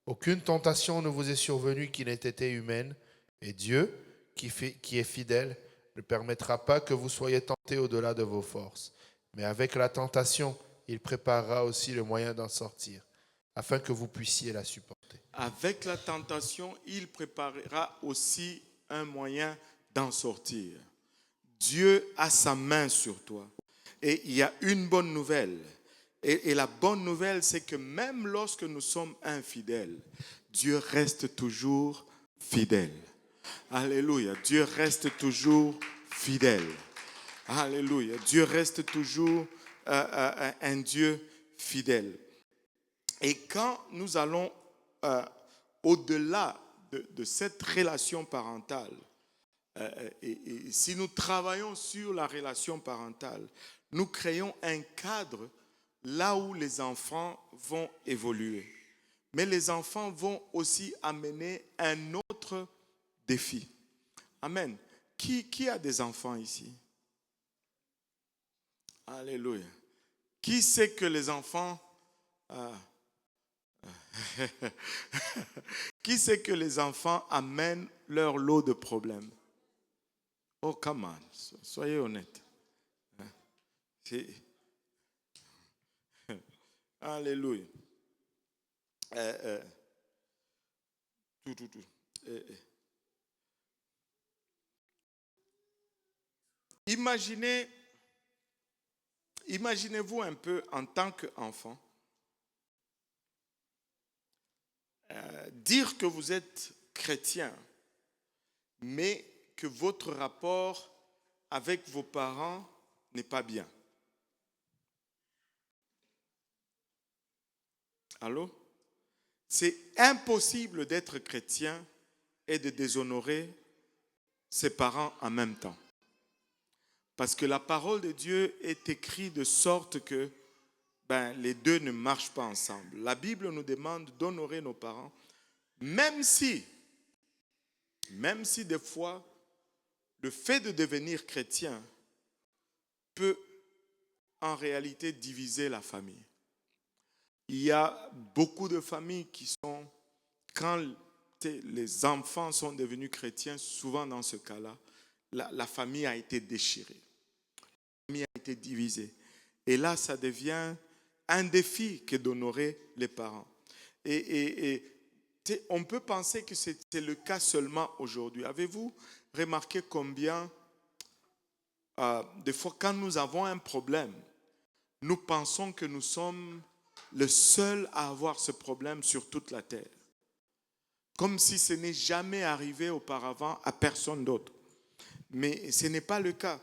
Aucune tentation ne vous est survenue qui n'ait été humaine, et Dieu, qui est fidèle, ne permettra pas que vous soyez tentés au-delà de vos forces. Mais avec la tentation, il préparera aussi le moyen d'en sortir, afin que vous puissiez la supporter. Avec la tentation, il préparera aussi un moyen d'en sortir. Dieu a sa main sur toi. Et il y a une bonne nouvelle. Et la bonne nouvelle, c'est que même lorsque nous sommes infidèles, Dieu reste toujours fidèle. Alléluia. Dieu reste toujours fidèle. Alléluia. Dieu reste toujours un Dieu fidèle. Et quand nous allons au-delà de cette relation parentale, et si nous travaillons sur la relation parentale, nous créons un cadre là où les enfants vont évoluer. Mais les enfants vont aussi amener un autre défi. Amen. Qui a des enfants ici? Alléluia. Qui sait que les enfants... Qui sait que les enfants amènent leur lot de problèmes? Oh, come on. Soyez honnête. Alléluia. Imaginez-vous un peu en tant qu'enfant, dire que vous êtes chrétien, mais que votre rapport avec vos parents n'est pas bien. Allô? C'est impossible d'être chrétien et de déshonorer ses parents en même temps. Parce que la parole de Dieu est écrite de sorte que les deux ne marchent pas ensemble. La Bible nous demande d'honorer nos parents, même si des fois, le fait de devenir chrétien peut en réalité diviser la famille. Il y a beaucoup de familles qui sont, quand les enfants sont devenus chrétiens, souvent dans ce cas-là, la famille a été déchirée. La famille a été divisée. Et là, ça devient un défi que d'honorer les parents. Et on peut penser que c'est le cas seulement aujourd'hui. Avez-vous remarqué combien, des fois, quand nous avons un problème, nous pensons que nous sommes le seul à avoir ce problème sur toute la terre. Comme si ce n'est jamais arrivé auparavant à personne d'autre. Mais ce n'est pas le cas.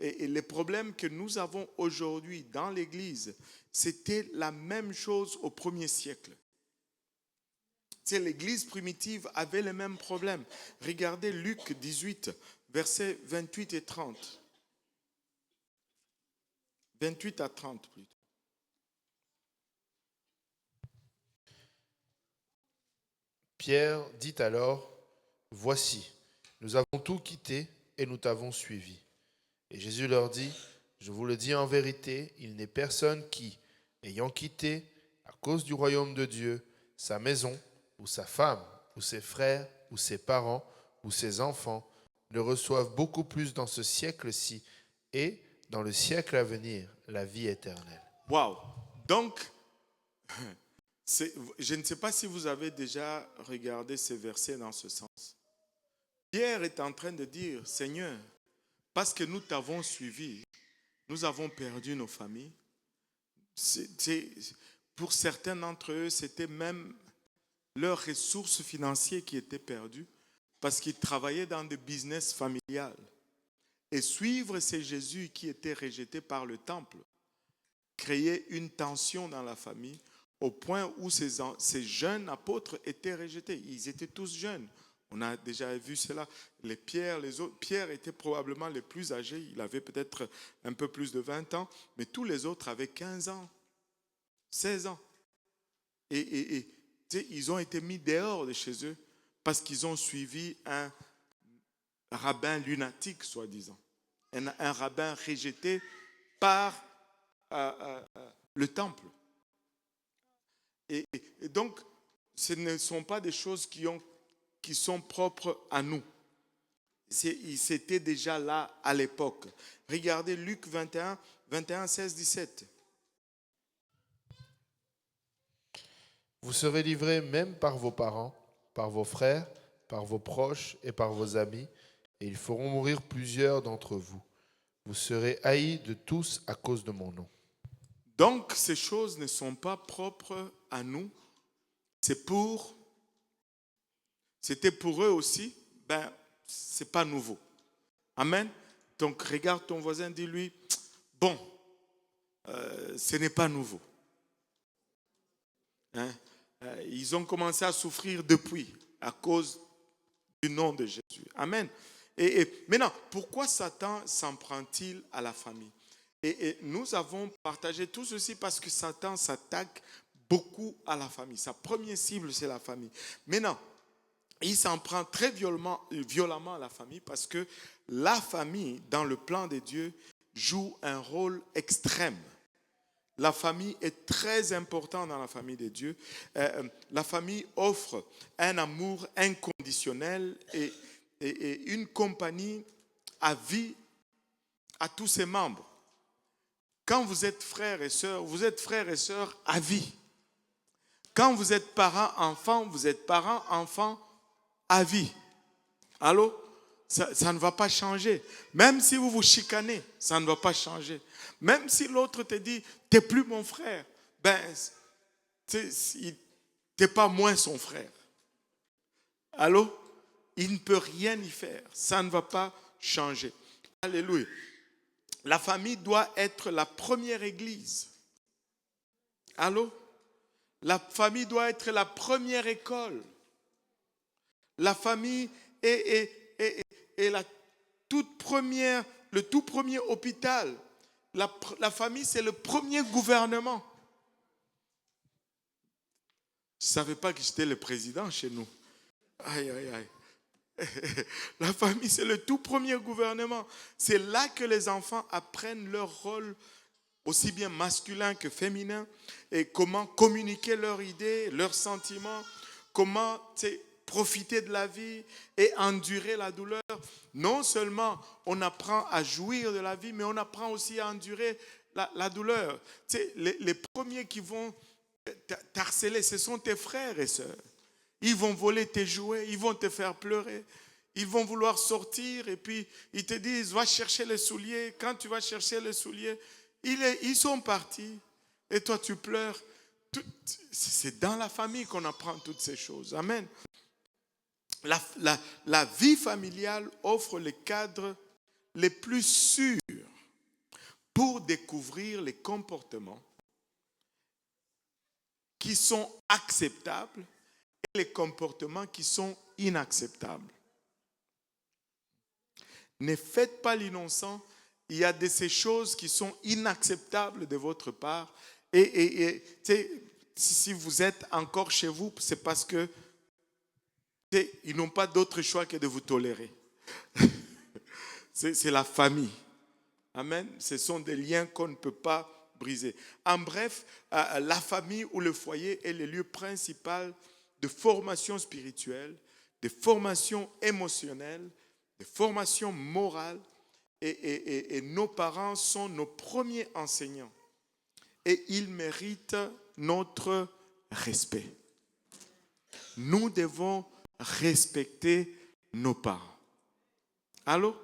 Et les problèmes que nous avons aujourd'hui dans l'Église, c'était la même chose au 1er siècle. L'Église primitive avait les mêmes problèmes. Regardez Luc 18, versets 28 et 30. 28 à 30 plutôt. Pierre dit alors, « Voici, nous avons tout quitté et nous t'avons suivi. » Et Jésus leur dit, « Je vous le dis en vérité, il n'est personne qui, ayant quitté, à cause du royaume de Dieu, sa maison, ou sa femme, ou ses frères, ou ses parents, ou ses enfants, ne reçoive beaucoup plus dans ce siècle-ci et dans le siècle à venir, la vie éternelle. » Waouh! Donc, Je ne sais pas si vous avez déjà regardé ces versets dans ce sens. Pierre est en train de dire, Seigneur, parce que nous t'avons suivi, nous avons perdu nos familles. Pour certains d'entre eux, c'était même leurs ressources financières qui étaient perdues parce qu'ils travaillaient dans des business familiales. Et suivre ces Jésus qui était rejeté par le temple créait une tension dans la famille au point où ces jeunes apôtres étaient rejetés. Ils étaient tous jeunes. On a déjà vu cela. Les autres, Pierre était probablement le plus âgé. Il avait peut-être un peu plus de 20 ans. Mais tous les autres avaient 15 ans, 16 ans. Et ils ont été mis dehors de chez eux parce qu'ils ont suivi un rabbin lunatique, soi-disant. Un rabbin rejeté par le temple. Et donc, ce ne sont pas des choses qui sont propres à nous. C'était déjà là à l'époque. Regardez Luc 21, 16, 17. Vous serez livrés même par vos parents, par vos frères, par vos proches et par vos amis, et ils feront mourir plusieurs d'entre vous. Vous serez haïs de tous à cause de mon nom. Donc, ces choses ne sont pas propres à nous. C'était pour eux aussi. C'est pas nouveau. Amen. Donc, regarde ton voisin, dis-lui, bon, ce n'est pas nouveau. Hein? Ils ont commencé à souffrir depuis, à cause du nom de Jésus. Amen. Et maintenant, pourquoi Satan s'en prend-il à la famille? Et nous avons partagé tout ceci parce que Satan s'attaque beaucoup à la famille. Sa première cible, c'est la famille. Maintenant, il s'en prend très violemment à la famille parce que la famille, dans le plan de Dieu, joue un rôle extrême. La famille est très importante dans la famille de Dieu. La famille offre un amour inconditionnel et une compagnie à vie à tous ses membres. Quand vous êtes frères et sœurs à vie. Quand vous êtes parents-enfants, vous êtes parents-enfants à vie. Allô? Ça ne va pas changer. Même si vous vous chicanez, ça ne va pas changer. Même si l'autre te dit, t'es plus mon frère, t'es pas moins son frère. Allô? Il ne peut rien y faire. Ça ne va pas changer. Alléluia. La famille doit être la première église. Allô? La famille doit être la première école. La famille est le tout premier hôpital. La famille, c'est le premier gouvernement. Je ne savais pas que j'étais le président chez nous. Aïe, aïe, aïe. La famille, c'est le tout premier gouvernement. C'est là que les enfants apprennent leur rôle, aussi bien masculin que féminin, et comment communiquer leurs idées, leurs sentiments, comment profiter de la vie et endurer la douleur. Non seulement on apprend à jouir de la vie, mais on apprend aussi à endurer la douleur. Les premiers qui vont t'harceler, ce sont tes frères et sœurs. Ils vont voler tes jouets, ils vont te faire pleurer. Ils vont vouloir sortir et puis ils te disent, va chercher les souliers. Quand tu vas chercher les souliers, ils sont partis. Et toi, tu pleures. C'est dans la famille qu'on apprend toutes ces choses. Amen. La vie familiale offre les cadres les plus sûrs pour découvrir les comportements qui sont acceptables et les comportements qui sont inacceptables. Ne faites pas l'innocent. Il y a de ces choses qui sont inacceptables de votre part. Et si vous êtes encore chez vous, c'est parce que ils n'ont pas d'autre choix que de vous tolérer. C'est la famille. Amen. Ce sont des liens qu'on ne peut pas briser. En bref, la famille ou le foyer est le lieu principal de formation spirituelle, de formation émotionnelle, de formation morale. Et nos parents sont nos premiers enseignants. Et ils méritent notre respect. Nous devons respecter nos parents. Allô?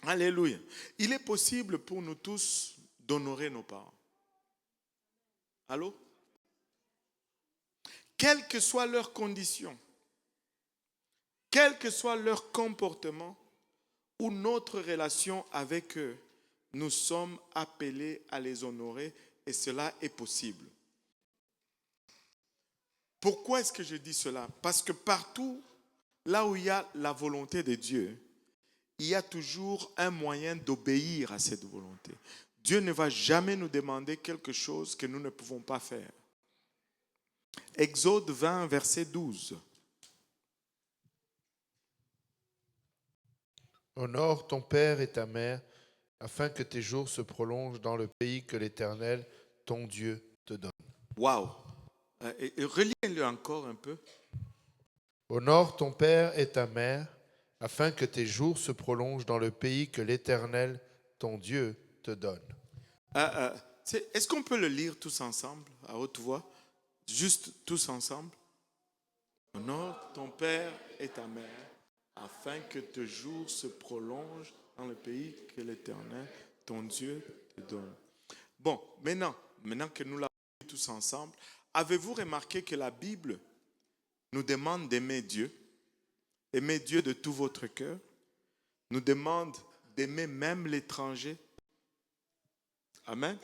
Alléluia. Il est possible pour nous tous d'honorer nos parents. Allô? Quelles que soient leurs conditions, quel que soit leur comportement ou notre relation avec eux, nous sommes appelés à les honorer et cela est possible. Pourquoi est-ce que je dis cela? Parce que partout, là où il y a la volonté de Dieu, il y a toujours un moyen d'obéir à cette volonté. Dieu ne va jamais nous demander quelque chose que nous ne pouvons pas faire. Exode 20, verset 12. Honore ton père et ta mère, afin que tes jours se prolongent dans le pays que l'Éternel, ton Dieu, te donne. Waouh! Relis-le encore un peu. Honore ton père et ta mère, afin que tes jours se prolongent dans le pays que l'Éternel, ton Dieu, te donne. Est-ce qu'on peut le lire tous ensemble, à haute voix? Juste tous ensemble. Honore ton père et ta mère, afin que tes jours se prolongent dans le pays que l'Éternel, ton Dieu, te donne. Bon, maintenant que nous l'avons lu tous ensemble, avez-vous remarqué que la Bible nous demande d'aimer Dieu de tout votre cœur, nous demande d'aimer même l'étranger. Amen.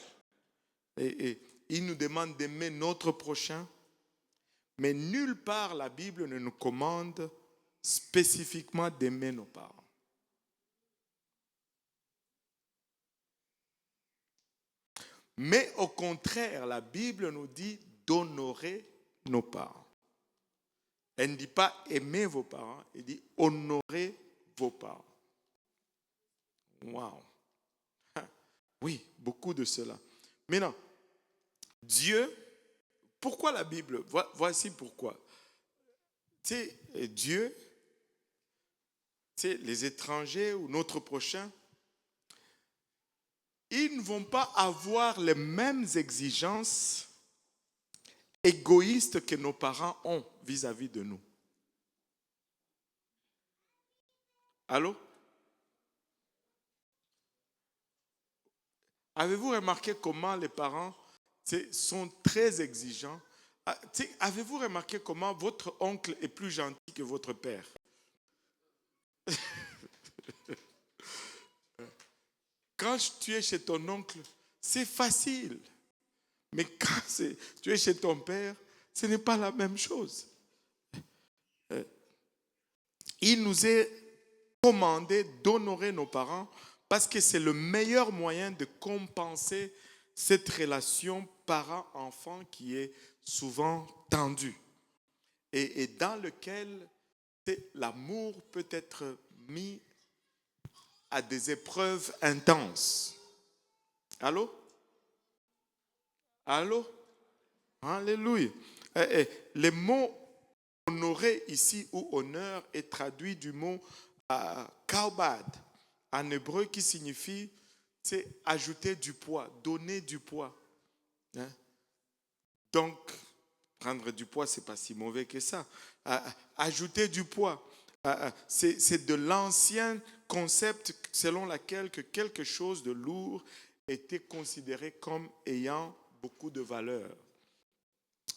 Et il nous demande d'aimer notre prochain. Mais nulle part la Bible ne nous commande spécifiquement d'aimer nos parents. Mais au contraire, la Bible nous dit d'honorer nos parents. Elle ne dit pas aimer vos parents, elle dit honorer vos parents. Waouh! Oui, beaucoup de cela. Maintenant, Dieu, pourquoi la Bible? Voici pourquoi. Tu sais, Dieu, tu sais, les étrangers ou notre prochain, ils ne vont pas avoir les mêmes exigences égoïstes que nos parents ont vis-à-vis de nous. Allô? Avez-vous remarqué comment les parents sont très exigeants? Avez-vous remarqué comment votre oncle est plus gentil que votre père? Quand tu es chez ton oncle, c'est facile. Mais quand tu es chez ton père, ce n'est pas la même chose. Il nous est commandé d'honorer nos parents parce que c'est le meilleur moyen de compenser cette relation parent-enfant qui est souvent tendue et dans lequel l'amour peut être mis à des épreuves intenses. Allô? Allô? Alléluia. Le mot honorer ici ou honneur est traduit du mot kaubad en hébreu qui signifie ajouter du poids, donner du poids. Hein? Donc, prendre du poids, ce n'est pas si mauvais que ça. Ajouter du poids, c'est de l'ancien concept selon lequel que quelque chose de lourd était considéré comme ayant beaucoup de valeur.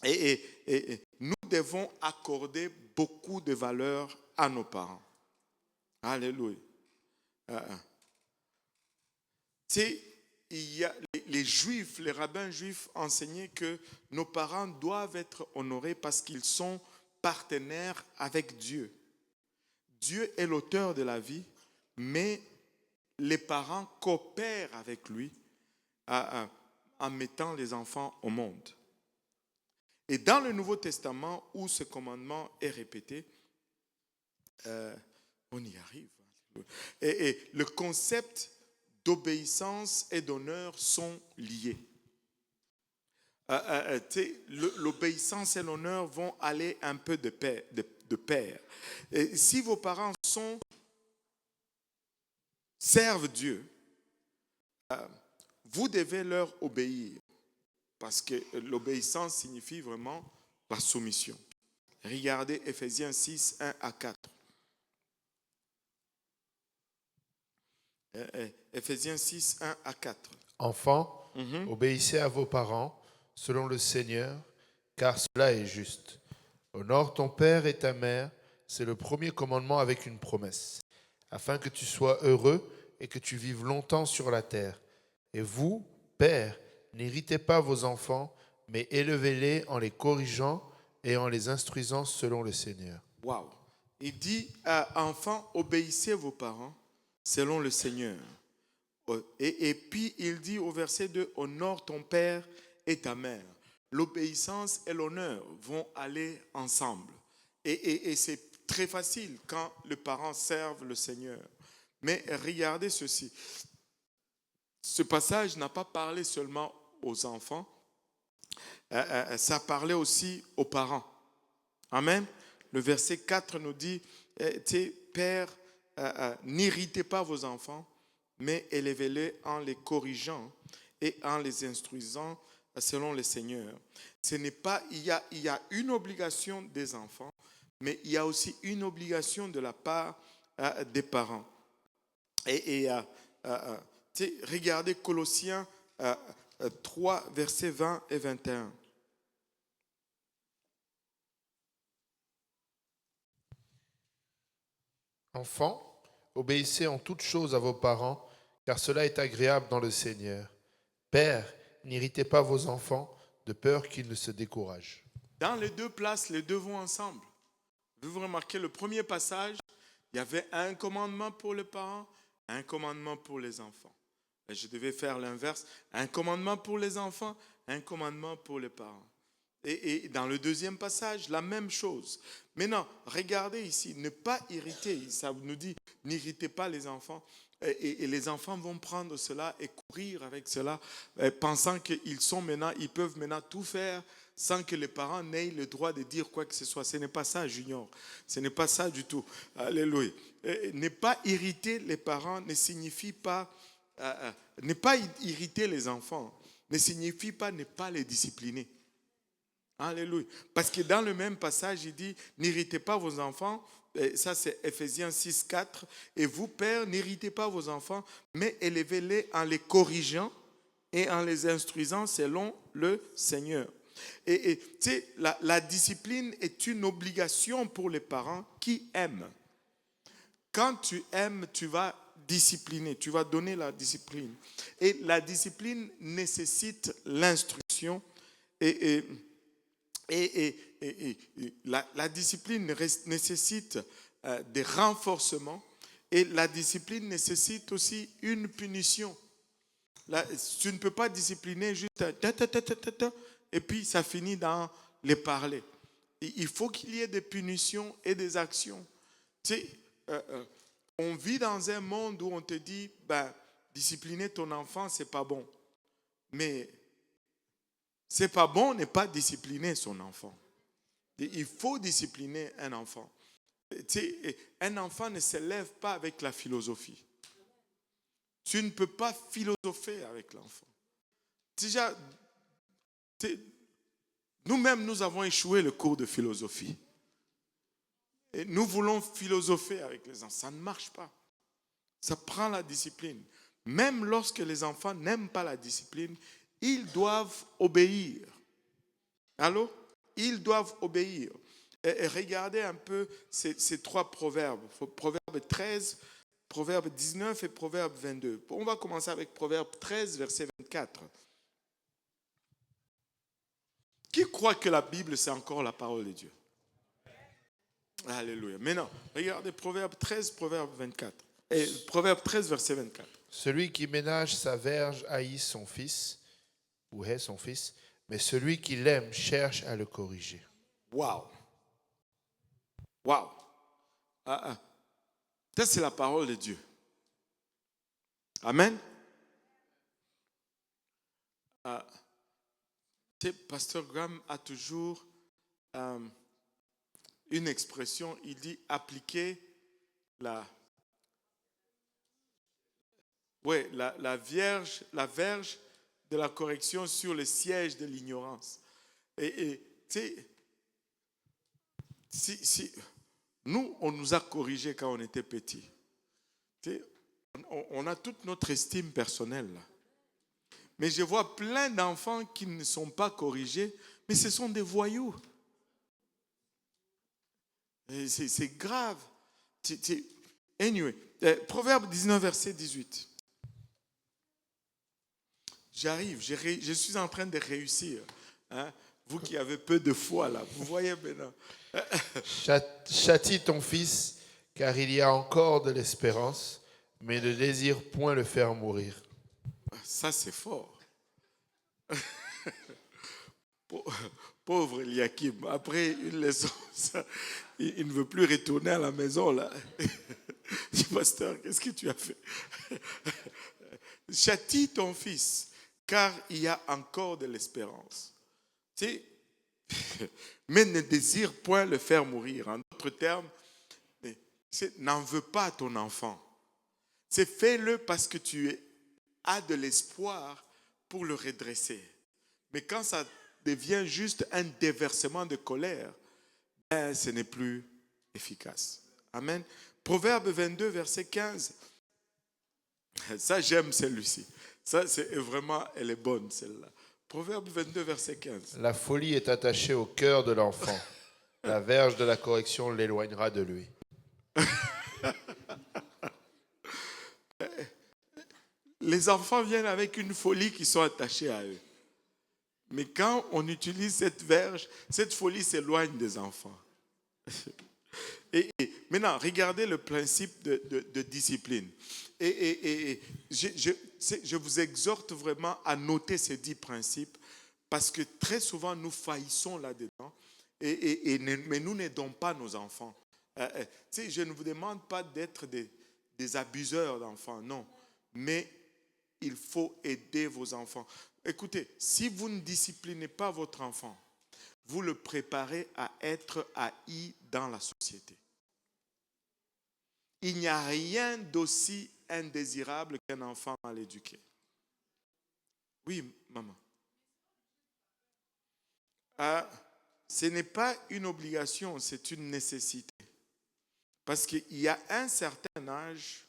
Et nous devons accorder beaucoup de valeur à nos parents. Alléluia. Il y a les juifs, les rabbins juifs enseignaient que nos parents doivent être honorés parce qu'ils sont partenaires avec Dieu. Dieu est l'auteur de la vie, mais les parents coopèrent avec lui en mettant les enfants au monde. Et dans le Nouveau Testament, où ce commandement est répété, on y arrive. Et le concept d'obéissance et d'honneur sont liés. L'obéissance et l'honneur vont aller un peu de pair. Et si vos parents servent Dieu, vous devez leur obéir. parce que l'obéissance signifie vraiment la soumission. Regardez Éphésiens 6, 1 à 4. Éphésiens 6, 1 à 4. Enfants, obéissez à vos parents, selon le Seigneur, car cela est juste. Honore ton père et ta mère, c'est le premier commandement avec une promesse, afin que tu sois heureux et que tu vives longtemps sur la terre. Et vous, pères, n'irritez pas vos enfants, mais élevez-les en les corrigeant et en les instruisant selon le Seigneur. Waouh! Il dit, enfants, obéissez vos parents selon le Seigneur. Et puis il dit au verset 2, honore ton père et ta mère. L'obéissance et l'honneur vont aller ensemble. Et c'est très facile quand les parents servent le Seigneur. Mais regardez ceci. Ce passage n'a pas parlé seulement aux enfants, ça parlait aussi aux parents. Amen. Le verset 4 nous dit, Père, n'irritez pas vos enfants, mais élevez-les en les corrigeant et en les instruisant selon le Seigneur. Ce n'est pas, il y a une obligation des enfants, mais il y a aussi une obligation de la part des parents. Regardez Colossiens 3, versets 20 et 21. Enfants, obéissez en toutes choses à vos parents, car cela est agréable dans le Seigneur. Père, n'irritez pas vos enfants, de peur qu'ils ne se découragent. Dans les deux places, les deux vont ensemble. Vous remarquez le premier passage, il y avait un commandement pour les parents, un commandement pour les enfants. Et je devais faire l'inverse, un commandement pour les enfants, un commandement pour les parents. Et dans le deuxième passage, la même chose. Maintenant, regardez ici, ne pas irriter, ça nous dit, n'irritez pas les enfants. Et les enfants vont prendre cela et courir avec cela, pensant qu'ils ils peuvent maintenant tout faire sans que les parents n'aient le droit de dire quoi que ce soit. Ce n'est pas ça, Junior. Ce n'est pas ça du tout. Alléluia. Ne pas irriter les parents ne signifie pas, ne pas irriter les enfants ne signifie pas ne pas les discipliner. Alléluia. Parce que dans le même passage, il dit, n'irritez pas vos enfants. Et ça, c'est Éphésiens 6, 4. Et vous, pères, n'irritez pas vos enfants, mais élevez-les en les corrigeant et en les instruisant selon le Seigneur. Et tu sais, la discipline est une obligation pour les parents qui aiment. Quand tu aimes, tu vas discipliner, tu vas donner la discipline. Et la discipline nécessite l'instruction la discipline nécessite des renforcements et la discipline nécessite aussi une punition. Tu ne peux pas discipliner juste et puis ça finit dans les parler. Il faut qu'il y ait des punitions et des actions. Tu sais, on vit dans un monde où on te dit, discipliner ton enfant, c'est pas bon. Mais c'est pas bon de ne pas discipliner son enfant. Il faut discipliner un enfant. Un enfant ne s'élève pas avec la philosophie. Tu ne peux pas philosopher avec l'enfant. Déjà, nous-mêmes, nous avons échoué le cours de philosophie. Et nous voulons philosopher avec les enfants. Ça ne marche pas. Ça prend la discipline. Même lorsque les enfants n'aiment pas la discipline, ils doivent obéir. Allô? Ils doivent obéir. Et regardez un peu ces trois proverbes. Proverbe 13, Proverbe 19 et Proverbe 22. On va commencer avec Proverbe 13, verset 24. Qui croit que la Bible, c'est encore la parole de Dieu? Alléluia. Maintenant, regardez Proverbe 13, Proverbe 24. Et Proverbe 13, verset 24. Celui qui ménage sa verge haït son fils, ou hait son fils, mais celui qui l'aime cherche à le corriger. Waouh! Waouh! Ça, c'est la parole de Dieu. Amen. Pasteur Graham a toujours une expression, il dit appliquer la verge de la correction sur le siège de l'ignorance. Et tu sais, si nous, on nous a corrigés quand on était petits. Tu sais, on a toute notre estime personnelle là. Mais je vois plein d'enfants qui ne sont pas corrigés, mais ce sont des voyous. Et c'est grave. Anyway, Proverbe 19, verset 18. J'arrive, je suis en train de réussir. Hein? Vous qui avez peu de foi là, vous voyez maintenant. Châtie ton fils, car il y a encore de l'espérance, mais ne désire point le faire mourir. Ça, c'est fort. Pauvre Eliakim, après une leçon, il ne veut plus retourner à la maison là. Je dis, pasteur, qu'est-ce que tu as fait? Châtie ton fils, car il y a encore de l'espérance. Tu sais, mais ne désire point le faire mourir. En d'autres termes, n'en veux pas à ton enfant. C'est fais-le parce que tu as de l'espoir pour le redresser. Mais quand ça devient juste un déversement de colère, ce n'est plus efficace. Amen. Proverbe 22, verset 15. Ça, j'aime celui-ci. Ça, c'est vraiment, elle est bonne, celle-là. Proverbe 22, verset 15. La folie est attachée au cœur de l'enfant. La verge de la correction l'éloignera de lui. Les enfants viennent avec une folie qui sont attachés à eux. Mais quand on utilise cette verge, cette folie s'éloigne des enfants. Et maintenant, regardez le principe de discipline. Et je vous exhorte vraiment à noter ces 10 principes parce que très souvent, nous faillissons là-dedans mais nous n'aidons pas nos enfants. Je ne vous demande pas d'être des abuseurs d'enfants, non. Mais il faut aider vos enfants. Écoutez, si vous ne disciplinez pas votre enfant, vous le préparez à être haï dans la société. Il n'y a rien d'aussi indésirable qu'un enfant mal éduqué. Oui, maman. Ce n'est pas une obligation, c'est une nécessité. Parce qu'il y a un certain âge,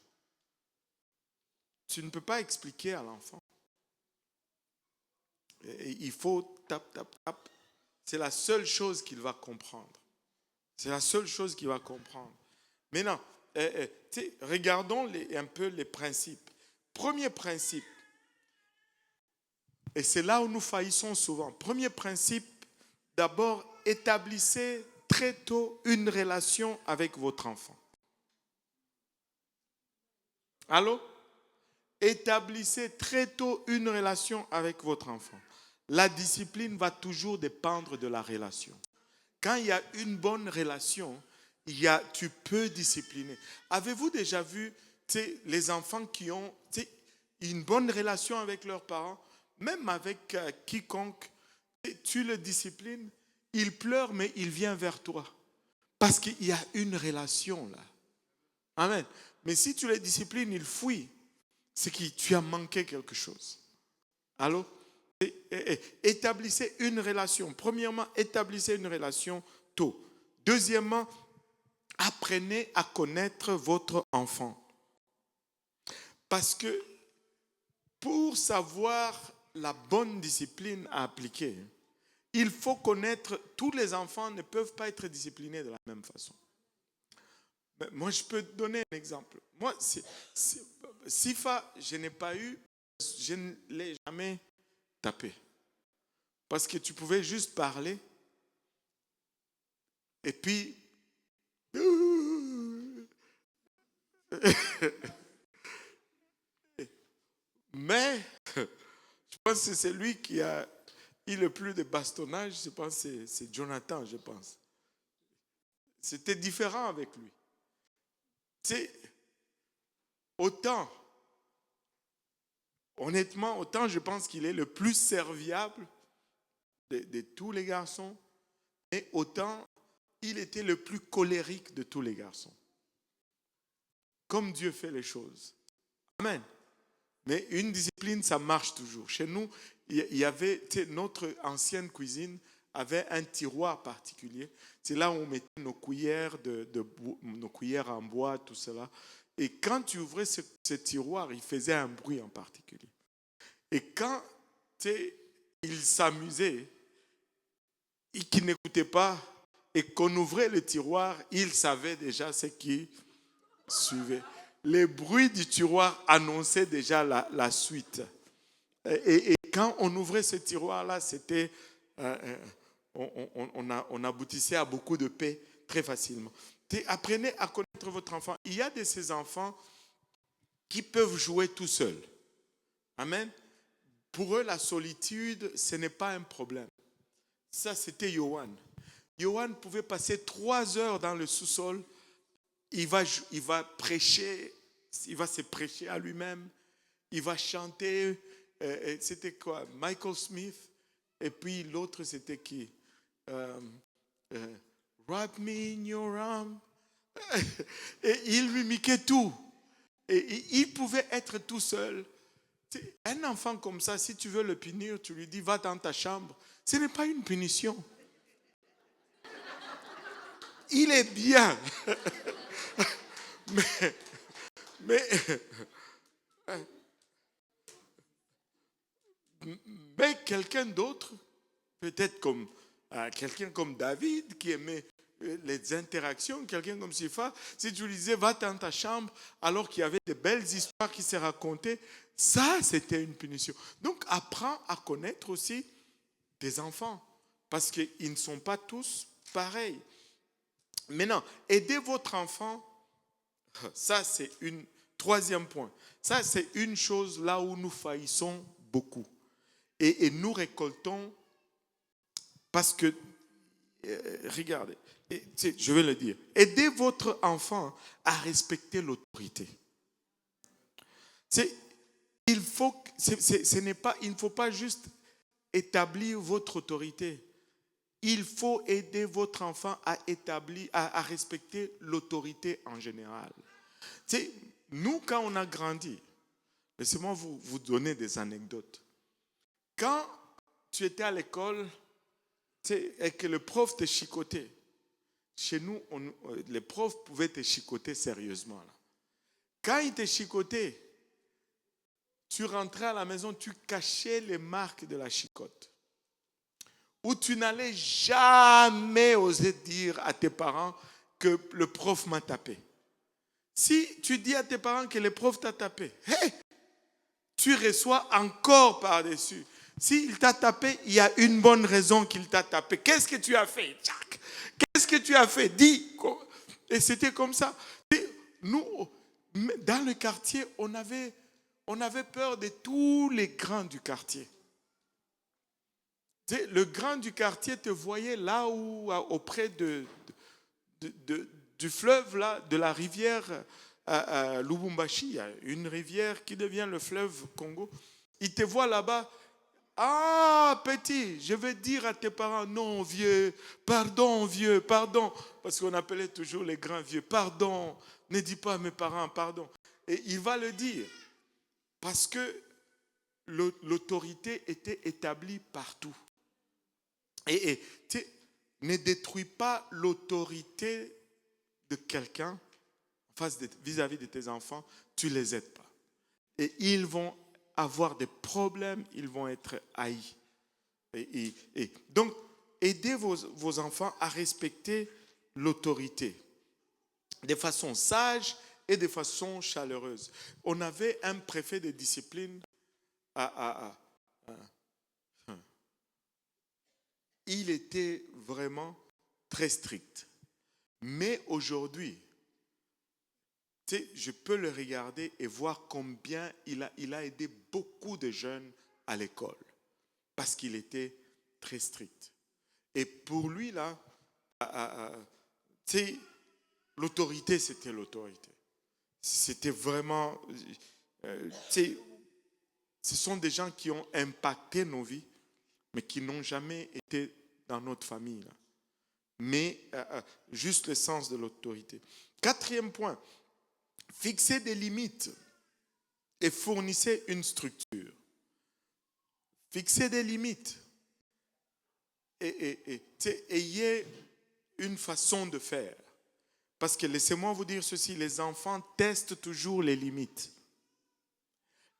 tu ne peux pas expliquer à l'enfant. Il faut tap, tap, tap. C'est la seule chose qu'il va comprendre. C'est la seule chose qu'il va comprendre. Maintenant, regardons un peu les principes. Premier principe, et c'est là où nous faillissons souvent. Premier principe, d'abord, établissez très tôt une relation avec votre enfant. Allô? Établissez très tôt une relation avec votre enfant. La discipline va toujours dépendre de la relation. Quand il y a une bonne relation, tu peux discipliner. Avez-vous déjà vu les enfants qui ont une bonne relation avec leurs parents, même avec quiconque, tu le disciplines, il pleure mais il vient vers toi. Parce qu'il y a une relation là. Amen. Mais si tu le disciplines, il fuit. C'est que tu as manqué quelque chose. Allô? Établissez une relation. Premièrement, établissez une relation tôt. Deuxièmement, apprenez à connaître votre enfant. Parce que pour savoir la bonne discipline à appliquer, il faut connaître, tous les enfants ne peuvent pas être disciplinés de la même façon. Mais moi, je peux te donner un exemple. Moi, Sifa, je ne l'ai jamais tapé. Parce que tu pouvais juste parler et puis mais je pense que c'est lui qui a eu le plus de bastonnage. Je pense que c'est Jonathan, je pense. C'était différent avec lui. Honnêtement, je pense qu'il est le plus serviable de tous les garçons, et autant il était le plus colérique de tous les garçons. Comme Dieu fait les choses. Amen. Mais une discipline, ça marche toujours. Chez nous, il y avait, notre ancienne cuisine avait un tiroir particulier. C'est là où on mettait nos cuillères, nos cuillères en bois, tout cela. Et quand tu ouvrais ce tiroir, il faisait un bruit en particulier. Et quand il s'amusait, et qu'il n'écoutait pas, et qu'on ouvrait le tiroir, il savait déjà ce qui suivait. Les bruits du tiroir annonçaient déjà la suite. Et quand on ouvrait ce tiroir-là, c'était, on aboutissait à beaucoup de paix très facilement. Apprenez à connaître votre enfant. Il y a de ces enfants qui peuvent jouer tout seuls. Amen. Pour eux, la solitude, ce n'est pas un problème. Ça, c'était Johan. Johan pouvait passer 3 heures dans le sous-sol. Il va prêcher, il va se prêcher à lui-même. Il va chanter, c'était quoi? Michael Smith. Et puis l'autre, c'était qui? Wrap me in your arms. Et il mimiquait tout. Et il pouvait être tout seul. Un enfant comme ça, si tu veux le punir, tu lui dis, va dans ta chambre. Ce n'est pas une punition. Il est bien. Mais quelqu'un d'autre, peut-être comme quelqu'un comme David, qui aimait les interactions, quelqu'un comme Sifa, si tu lui disais, va dans ta chambre, alors qu'il y avait de belles histoires qui se racontaient, ça, c'était une punition. Donc, apprends à connaître aussi tes enfants, parce qu'ils ne sont pas tous pareils. Maintenant, aidez votre enfant, ça, c'est un troisième point. Ça, c'est une chose là où nous faillissons beaucoup. Et nous récoltons, parce que, regardez, je vais le dire, aidez votre enfant à respecter l'autorité. Il ne faut pas juste établir votre autorité. Il faut aider votre enfant à respecter l'autorité en général. Nous, quand on a grandi, laissez-moi vous donner des anecdotes. Quand tu étais à l'école et que le prof te chicotait, chez nous, les profs pouvaient te chicoter sérieusement. Là. Quand ils te chicotaient, tu rentrais à la maison, tu cachais les marques de la chicote. Ou tu n'allais jamais oser dire à tes parents que le prof m'a tapé. Si tu dis à tes parents que le prof t'a tapé, tu reçois encore par-dessus. S'il t'a tapé, il y a une bonne raison qu'il t'a tapé. Qu'est-ce que tu as fait? Qu'est-ce que tu as fait? Dis. Et c'était comme ça. Et nous, dans le quartier, on avait peur de tous les grands du quartier. Le grand du quartier te voyait là où, auprès du fleuve, là, de la rivière Lubumbashi, il y a une rivière qui devient le fleuve Congo. Il te voit là-bas. Ah, petit, je vais dire à tes parents, non, vieux, pardon, parce qu'on appelait toujours les grands vieux, pardon, ne dis pas à mes parents, pardon. Et il va le dire, parce que l'autorité était établie partout. Et ne détruis pas l'autorité de quelqu'un vis-à-vis de tes enfants, tu ne les aides pas. Et ils vont avoir des problèmes, ils vont être haïs. Et donc, aidez vos enfants à respecter l'autorité de façon sage et de façon chaleureuse. On avait un préfet de discipline il était vraiment très strict. Mais aujourd'hui, je peux le regarder et voir combien il a aidé beaucoup de jeunes à l'école. Parce qu'il était très strict. Et pour lui, là, l'autorité, c'était l'autorité. C'était vraiment... ce sont des gens qui ont impacté nos vies, mais qui n'ont jamais été dans notre famille. Là. Mais juste le sens de l'autorité. 4e point, fixer des limites. et fournissez une structure. Fixez des limites. Et ayez une façon de faire. Parce que laissez-moi vous dire ceci, les enfants testent toujours les limites.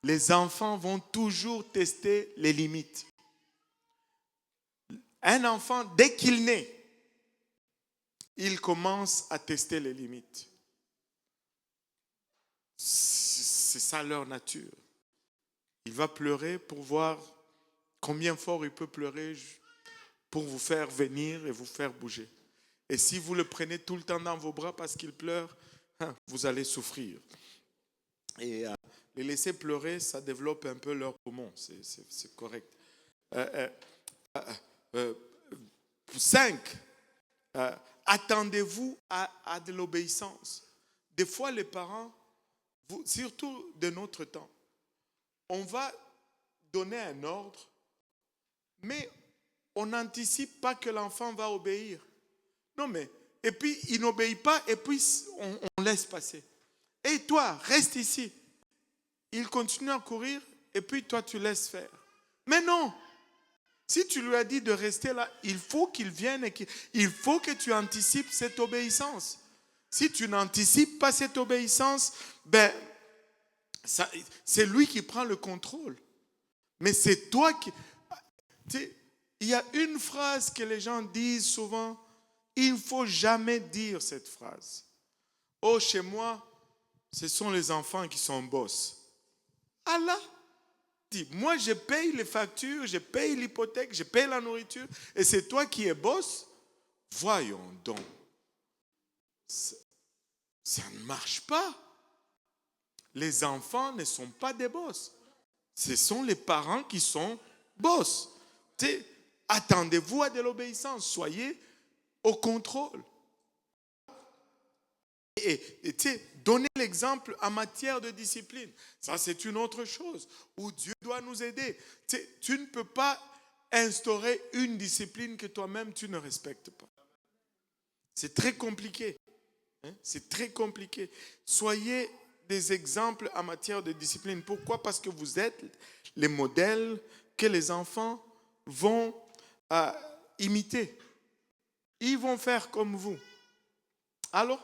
Les enfants vont toujours tester les limites. Un enfant, dès qu'il naît, il commence à tester les limites. C'est ça leur nature. Il va pleurer pour voir combien fort il peut pleurer pour vous faire venir et vous faire bouger. Et si vous le prenez tout le temps dans vos bras parce qu'il pleure, vous allez souffrir. Et les laisser pleurer, ça développe un peu leurs poumons. C'est correct. 5. Attendez-vous à de l'obéissance. Des fois, les parents, surtout de notre temps, on va donner un ordre, mais on n'anticipe pas que l'enfant va obéir. Non, mais, et puis il n'obéit pas, et puis on laisse passer. Et toi, reste ici. Il continue à courir, et puis toi, tu laisses faire. Mais non! Si tu lui as dit de rester là, il faut qu'il vienne et il faut que tu anticipes cette obéissance. Si tu n'anticipes pas cette obéissance, c'est lui qui prend le contrôle. Mais c'est toi qui... Il y a une phrase que les gens disent souvent, il ne faut jamais dire cette phrase. Oh, chez moi, ce sont les enfants qui sont boss. Allah dit, moi je paye les factures, je paye l'hypothèque, je paye la nourriture, et c'est toi qui es boss? Voyons donc. Ça ne marche pas. Les enfants ne sont pas des boss. Ce sont les parents qui sont boss. Attendez-vous à de l'obéissance. Soyez au contrôle. Et donnez l'exemple en matière de discipline. Ça, c'est une autre chose où Dieu doit nous aider. Tu ne peux pas instaurer une discipline que toi-même, tu ne respectes pas. C'est très compliqué. C'est très compliqué. Soyez des exemples en matière de discipline. Pourquoi? Parce que vous êtes les modèles que les enfants vont imiter. Ils vont faire comme vous. Alors,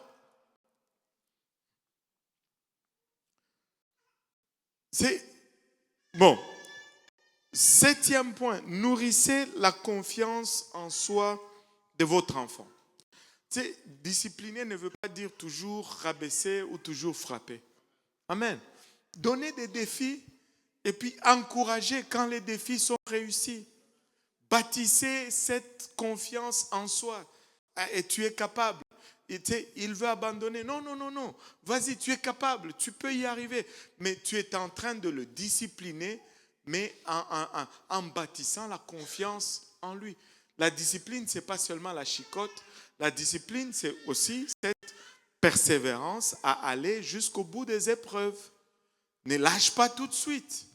bon. 7e point, nourrissez la confiance en soi de votre enfant. Discipliner ne veut pas dire toujours rabaisser ou toujours frapper. Amen. Donnez des défis et puis encouragez quand les défis sont réussis. Bâtissez cette confiance en soi. Et tu es capable. Il veut abandonner. Non. Vas-y, tu es capable. Tu peux y arriver. Mais tu es en train de le discipliner, mais en bâtissant la confiance en lui. La discipline, ce n'est pas seulement la chicotte. La discipline, c'est aussi cette persévérance à aller jusqu'au bout des épreuves. Ne lâche pas tout de suite.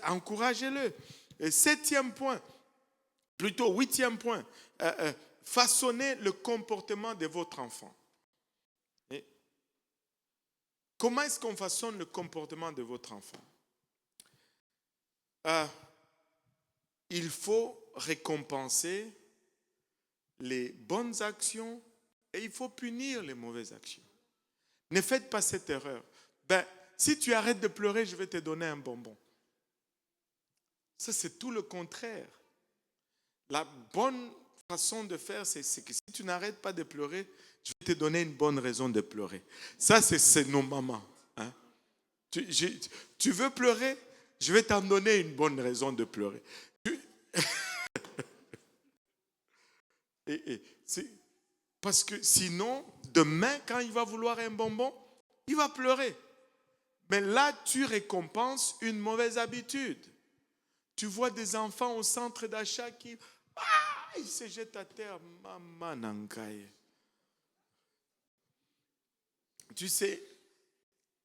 Encouragez-le. Et 7e point, plutôt 8e point, façonnez le comportement de votre enfant. Et comment est-ce qu'on façonne le comportement de votre enfant? Il faut récompenser les bonnes actions et il faut punir les mauvaises actions. Ne faites pas cette erreur. Si tu arrêtes de pleurer, je vais te donner un bonbon. Ça, c'est tout le contraire. La bonne façon de faire, c'est que si tu n'arrêtes pas de pleurer, je vais te donner une bonne raison de pleurer. Ça, c'est nos mamans. Hein? Tu veux pleurer? Je vais t'en donner une bonne raison de pleurer. Parce que sinon, demain, quand il va vouloir un bonbon, il va pleurer. Mais là, tu récompenses une mauvaise habitude. Tu vois des enfants au centre d'achat qui... ils se jettent à terre. Maman nankaye. Tu sais,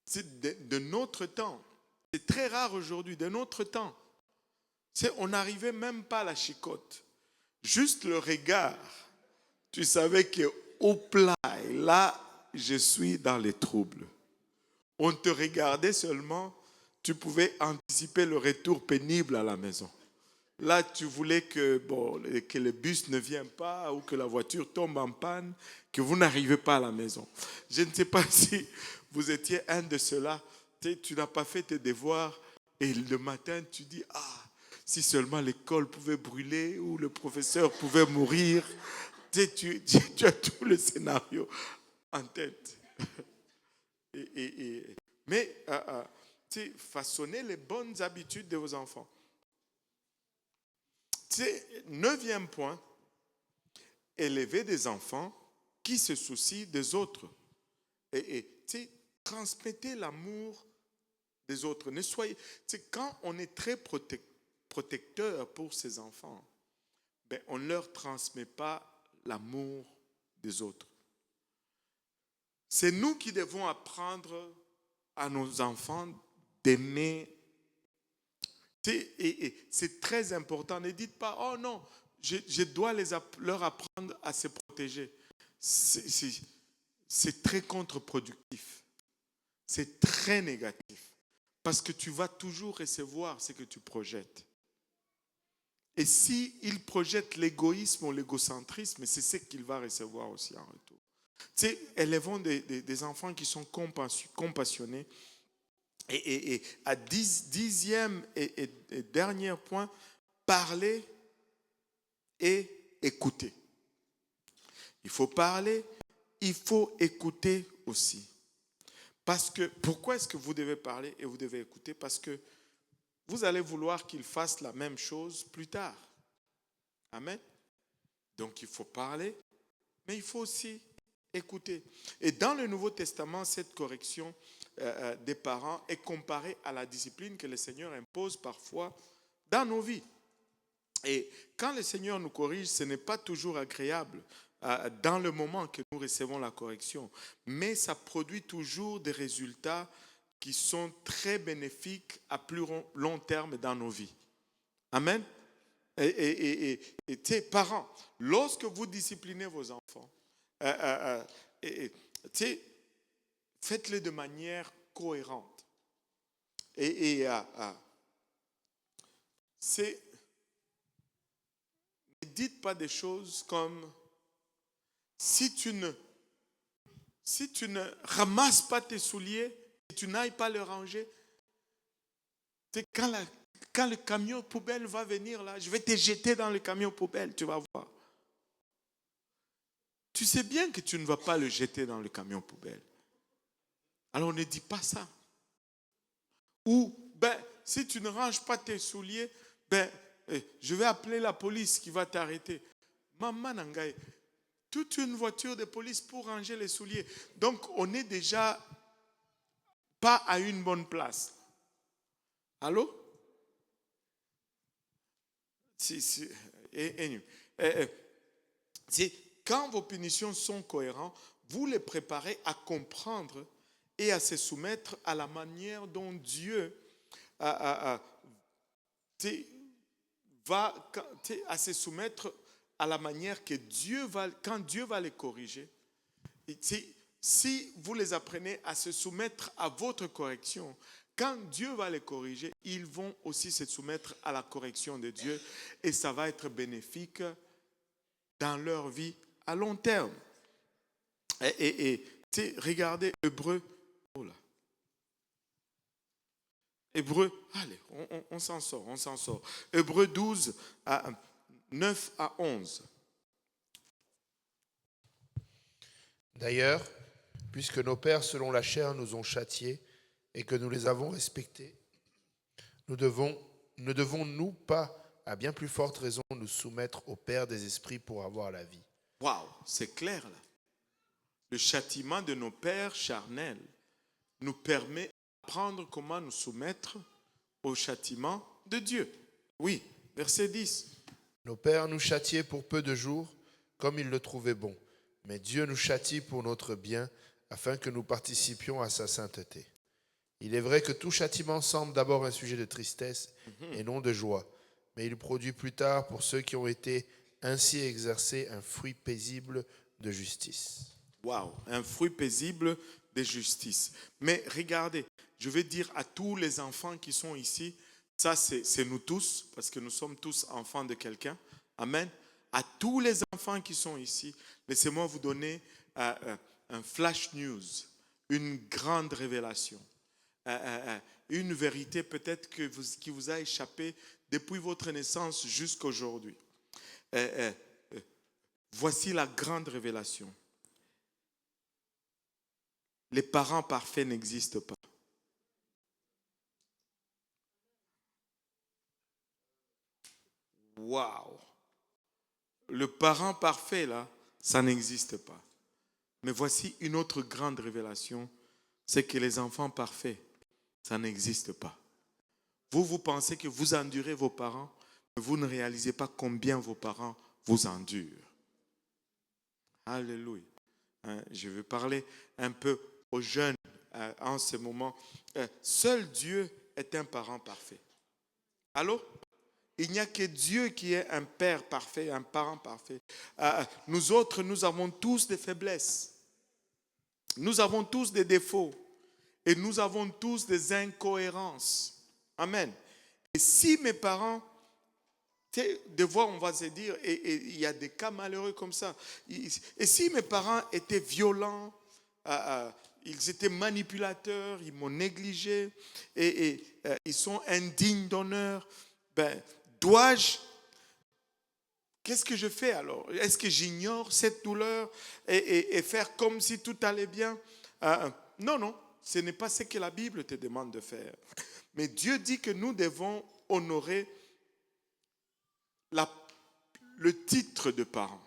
c'est de notre temps. C'est très rare aujourd'hui, de notre temps. On n'arrivait même pas à la chicotte. Juste le regard. Tu savais qu'au plat, là, je suis dans les troubles. on te regardait seulement, tu pouvais anticiper le retour pénible à la maison. Là, tu voulais que le bus ne vienne pas ou que la voiture tombe en panne, que vous n'arrivez pas à la maison. Je ne sais pas si vous étiez un de ceux-là. Tu n'as pas fait tes devoirs et le matin, tu dis, si seulement l'école pouvait brûler ou le professeur pouvait mourir. Tu as tout le scénario en tête. Mais façonnez les bonnes habitudes de vos enfants. 9e point, élever des enfants qui se soucient des autres. Transmettez l'amour des autres. Ne soyez, quand on est très protecteur pour ses enfants, on ne leur transmet pas l'amour des autres. C'est nous qui devons apprendre à nos enfants d'aimer. Et c'est très important. Ne dites pas, oh non, je dois leur apprendre à se protéger. C'est très contre-productif. C'est très négatif. Parce que tu vas toujours recevoir ce que tu projettes. Et s'il projette l'égoïsme ou l'égocentrisme, c'est ce qu'il va recevoir aussi en retour. Élevons des enfants qui sont compassionnés. Et à 10e et dernier point, parler et écouter. Il faut parler, il faut écouter aussi. Pourquoi est-ce que vous devez parler et vous devez écouter? Parce que vous allez vouloir qu'ils fassent la même chose plus tard. Amen. Donc il faut parler, mais il faut aussi écouter. Et dans le Nouveau Testament, cette correction des parents est comparée à la discipline que le Seigneur impose parfois dans nos vies. Et quand le Seigneur nous corrige, ce n'est pas toujours agréable dans le moment que nous recevons la correction, mais ça produit toujours des résultats qui sont très bénéfiques à plus long terme dans nos vies. Amen. Et parents, lorsque vous disciplinez vos enfants, faites-le de manière cohérente. Ne dites pas des choses comme si tu ne ramasses pas tes souliers et tu n'ailles pas les ranger, quand le camion poubelle va venir là, je vais te jeter dans le camion poubelle, tu vas voir. Tu sais bien que tu ne vas pas le jeter dans le camion poubelle. Alors ne dis pas ça. Ou, si tu ne ranges pas tes souliers, je vais appeler la police qui va t'arrêter. Maman Nangaï, toute une voiture de police pour ranger les souliers. Donc, on n'est déjà pas à une bonne place. Allô? Quand vos punitions sont cohérentes, vous les préparez à comprendre et à se soumettre à la manière dont Dieu va à se soumettre à la manière que quand Dieu va les corriger. Si vous les apprenez à se soumettre à votre correction, quand Dieu va les corriger, ils vont aussi se soumettre à la correction de Dieu et ça va être bénéfique dans leur vie à long terme. Regardez Hébreu. Oh là. Hébreu, allez, on s'en sort. Hébreu 12, 9 à 11. D'ailleurs, puisque nos pères selon la chair nous ont châtiés et que nous les avons respectés, ne devons-nous pas, à bien plus forte raison, nous soumettre au Père des esprits pour avoir la vie? Waouh, c'est clair là. Le châtiment de nos pères charnels nous permet d'apprendre comment nous soumettre au châtiment de Dieu. Oui, verset 10. Nos pères nous châtiaient pour peu de jours, comme ils le trouvaient bon. Mais Dieu nous châtie pour notre bien, afin que nous participions à sa sainteté. Il est vrai que tout châtiment semble d'abord un sujet de tristesse et non de joie, mais il produit plus tard, pour ceux qui ont été ainsi exercés, un fruit paisible de justice. Waouh, un fruit paisible de justice. Mais regardez, je vais dire à tous les enfants qui sont ici, ça c'est nous tous, parce que nous sommes tous enfants de quelqu'un. Amen. À tous les enfants qui sont ici, laissez-moi vous donner un flash news, une grande révélation, une vérité peut-être qui vous a échappé depuis votre naissance jusqu'à aujourd'hui. Voici la grande révélation. Les parents parfaits n'existent pas. Waouh! Le parent parfait, là, ça n'existe pas. Mais voici une autre grande révélation, c'est que les enfants parfaits, ça n'existe pas. Vous pensez que vous endurez vos parents, mais vous ne réalisez pas combien vos parents vous endurent. Alléluia. Je vais parler un peu aux jeunes en ce moment. Seul Dieu est un parent parfait. Allô? Il n'y a que Dieu qui est un père parfait, un parent parfait. Nous autres, nous avons tous des faiblesses. Nous avons tous des défauts. Et nous avons tous des incohérences. Amen. Et si mes parents, des fois on va se dire, et il y a des cas malheureux comme ça, et si mes parents étaient violents, ils étaient manipulateurs, ils m'ont négligé, et ils sont indignes d'honneur, qu'est-ce que je fais alors? Est-ce que j'ignore cette douleur et faire comme si tout allait bien? Non, ce n'est pas ce que la Bible te demande de faire. Mais Dieu dit que nous devons honorer le titre de parents.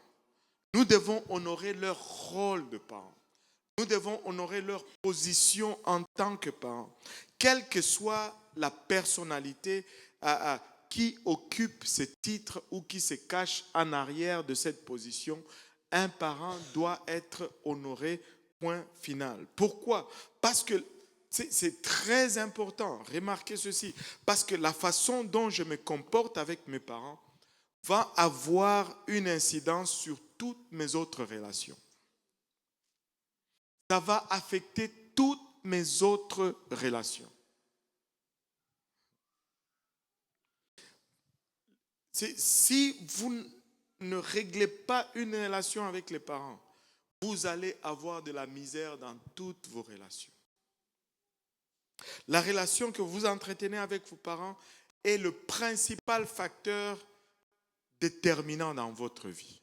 Nous devons honorer leur rôle de parents. Nous devons honorer leur position en tant que parents. Quelle que soit la personnalité qui occupe ce titre ou qui se cache en arrière de cette position, un parent doit être honoré, point final. Pourquoi? Parce que c'est très important, remarquez ceci, parce que la façon dont je me comporte avec mes parents va avoir une incidence sur toutes mes autres relations. Ça va affecter toutes mes autres relations. Si vous ne réglez pas une relation avec les parents, vous allez avoir de la misère dans toutes vos relations. La relation que vous entretenez avec vos parents est le principal facteur déterminant dans votre vie.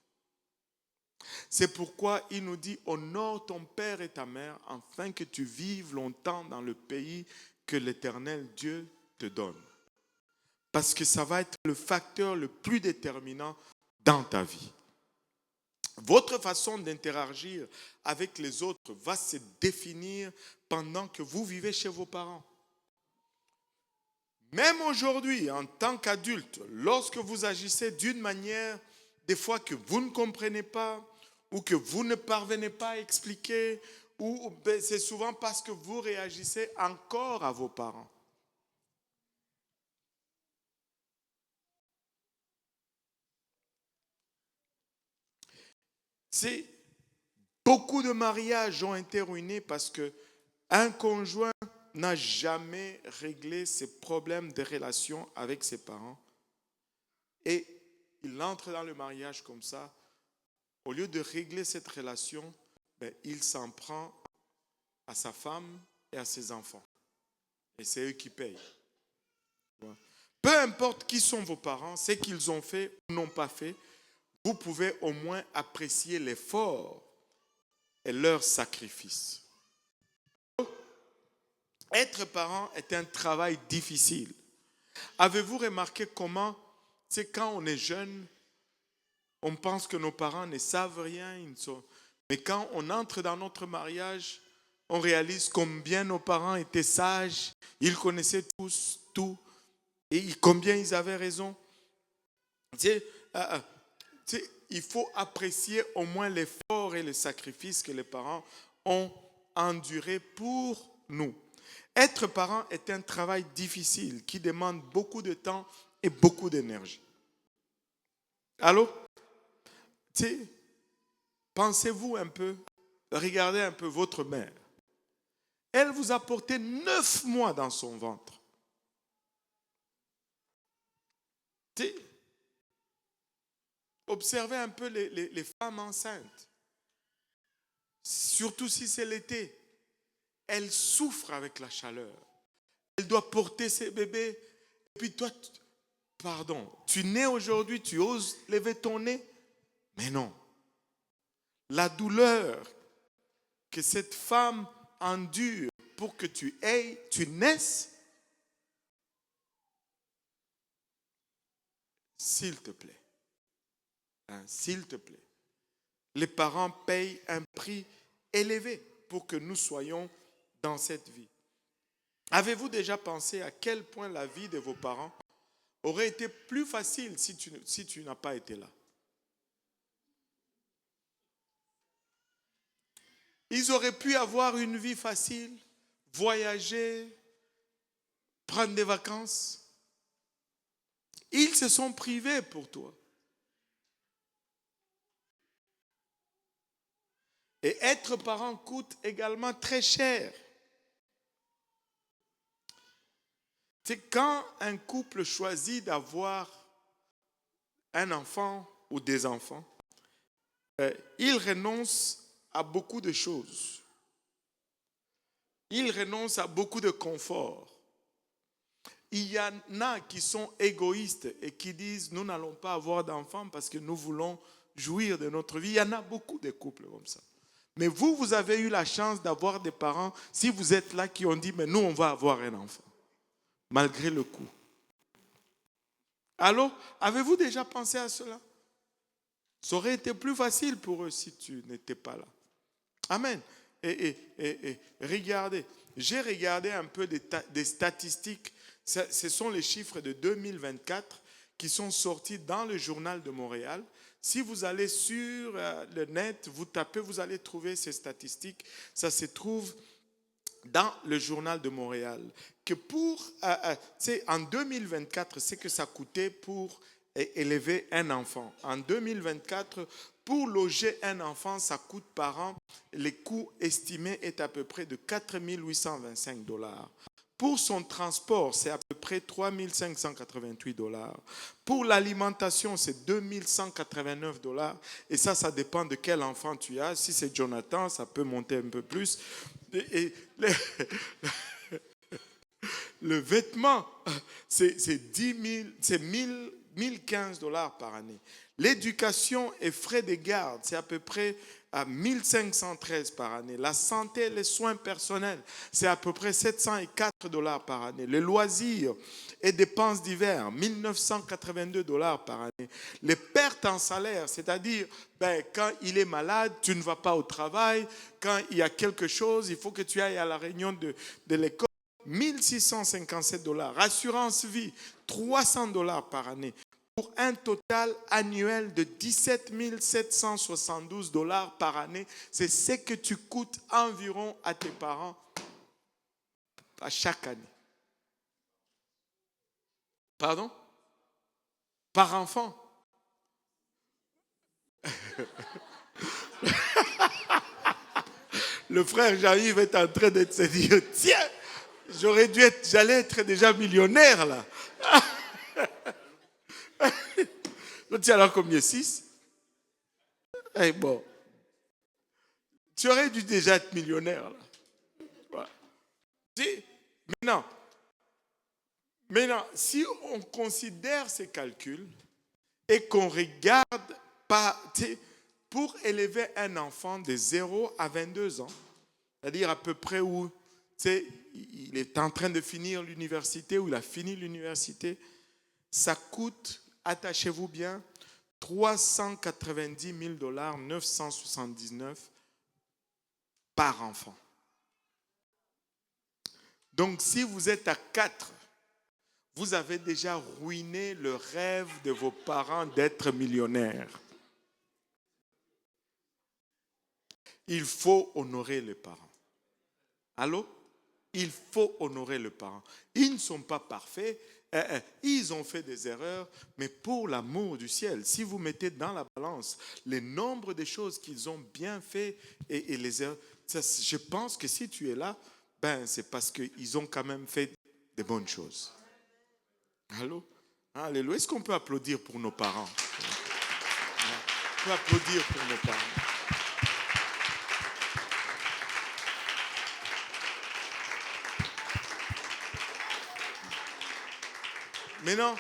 C'est pourquoi il nous dit, honore ton père et ta mère afin que tu vives longtemps dans le pays que l'Éternel Dieu te donne. Parce que ça va être le facteur le plus déterminant dans ta vie. Votre façon d'interagir avec les autres va se définir pendant que vous vivez chez vos parents. Même aujourd'hui, en tant qu'adulte, lorsque vous agissez d'une manière, des fois que vous ne comprenez pas, ou que vous ne parvenez pas à expliquer, ou c'est souvent parce que vous réagissez encore à vos parents. Beaucoup de mariages ont été ruinés parce qu'un conjoint n'a jamais réglé ses problèmes de relation avec ses parents. Et il entre dans le mariage comme ça. Au lieu de régler cette relation, il s'en prend à sa femme et à ses enfants. Et c'est eux qui payent. Peu importe qui sont vos parents, ce qu'ils ont fait ou n'ont pas fait, vous pouvez au moins apprécier l'effort et leur sacrifice. Être parent est un travail difficile. Avez-vous remarqué comment, c'est quand on est jeune, on pense que nos parents ne savent rien, mais quand on entre dans notre mariage, on réalise combien nos parents étaient sages, ils connaissaient tous tout, et combien ils avaient raison. Il faut apprécier au moins l'effort et le sacrifice que les parents ont enduré pour nous. Être parent est un travail difficile qui demande beaucoup de temps et beaucoup d'énergie. Allô? Pensez-vous un peu, regardez un peu votre mère. Elle vous a porté 9 mois dans son ventre. Observez un peu les femmes enceintes. Surtout si c'est l'été. Elles souffrent avec la chaleur. Elle doit porter ses bébés. Et puis toi, tu nais aujourd'hui, tu oses lever ton nez. Mais non. La douleur que cette femme endure pour que tu naisses, s'il te plaît. S'il te plaît. Les parents payent un prix élevé pour que nous soyons dans cette vie. Avez-vous déjà pensé à quel point la vie de vos parents aurait été plus facile si tu n'as pas été là? Ils auraient pu avoir une vie facile, voyager, prendre des vacances. Ils se sont privés pour toi. Et être parent coûte également très cher. C'est quand un couple choisit d'avoir un enfant ou des enfants, il renonce à beaucoup de choses. Il renonce à beaucoup de confort. Il y en a qui sont égoïstes et qui disent nous n'allons pas avoir d'enfants parce que nous voulons jouir de notre vie. Il y en a beaucoup de couples comme ça. Mais vous avez eu la chance d'avoir des parents, si vous êtes là, qui ont dit mais nous on va avoir un enfant. Malgré le coût. Alors, avez-vous déjà pensé à cela? Ça aurait été plus facile pour eux si tu n'étais pas là. Amen. Et regardez, j'ai regardé un peu des statistiques. Ce sont les chiffres de 2024 qui sont sortis dans le journal de Montréal. Si vous allez sur le net, vous tapez, vous allez trouver ces statistiques. Ça se trouve dans le journal de Montréal, que en 2024, c'est que ça coûtait pour élever un enfant. En 2024, pour loger un enfant, ça coûte par an, les coûts estimés est à peu près de 4 825 $. Pour son transport, c'est à peu près 3 588 $. Pour l'alimentation, c'est 2 189 $. Et ça dépend de quel enfant tu as. Si c'est Jonathan, ça peut monter un peu plus. Et le vêtement, c'est 1015 $ par année. L'éducation et frais de garde, c'est à peu près à 1513 par année. La santé et les soins personnels, c'est à peu près 704 $ par année. Les loisirs et dépenses divers, 1982 $ par année. Les pertes en salaire, c'est-à-dire quand il est malade, tu ne vas pas au travail. Quand il y a quelque chose, il faut que tu ailles à la réunion de l'école. 1657 $. Assurance vie, 300 $ par année. Pour un total annuel de 17 772 $ par année. C'est ce que tu coûtes environ à tes parents à chaque année. Pardon? Par enfant. Le frère Jean-Yves est en train de se dire, tiens, j'allais être déjà millionnaire là. Tu as combien? 6? Bon. Tu aurais dû déjà être millionnaire là. Maintenant, si on considère ces calculs et qu'on regarde pour élever un enfant de 0 à 22 ans, c'est-à-dire à peu près où il est en train de finir l'université, ou il a fini l'université, ça coûte, attachez-vous bien, 390 000 $, 979 par enfant. Donc, si vous êtes à 4, vous avez déjà ruiné le rêve de vos parents d'être millionnaires. Il faut honorer les parents. Allô? Il faut honorer les parents. Ils ne sont pas parfaits. Ils ont fait des erreurs, mais pour l'amour du ciel, si vous mettez dans la balance le nombre de choses qu'ils ont bien fait et les erreurs, je pense que si tu es là, ben c'est parce qu'ils ont quand même fait de bonnes choses. Allô? Alléluia. Est-ce qu'on peut applaudir pour nos parents? On peut applaudir pour nos parents. Maintenant,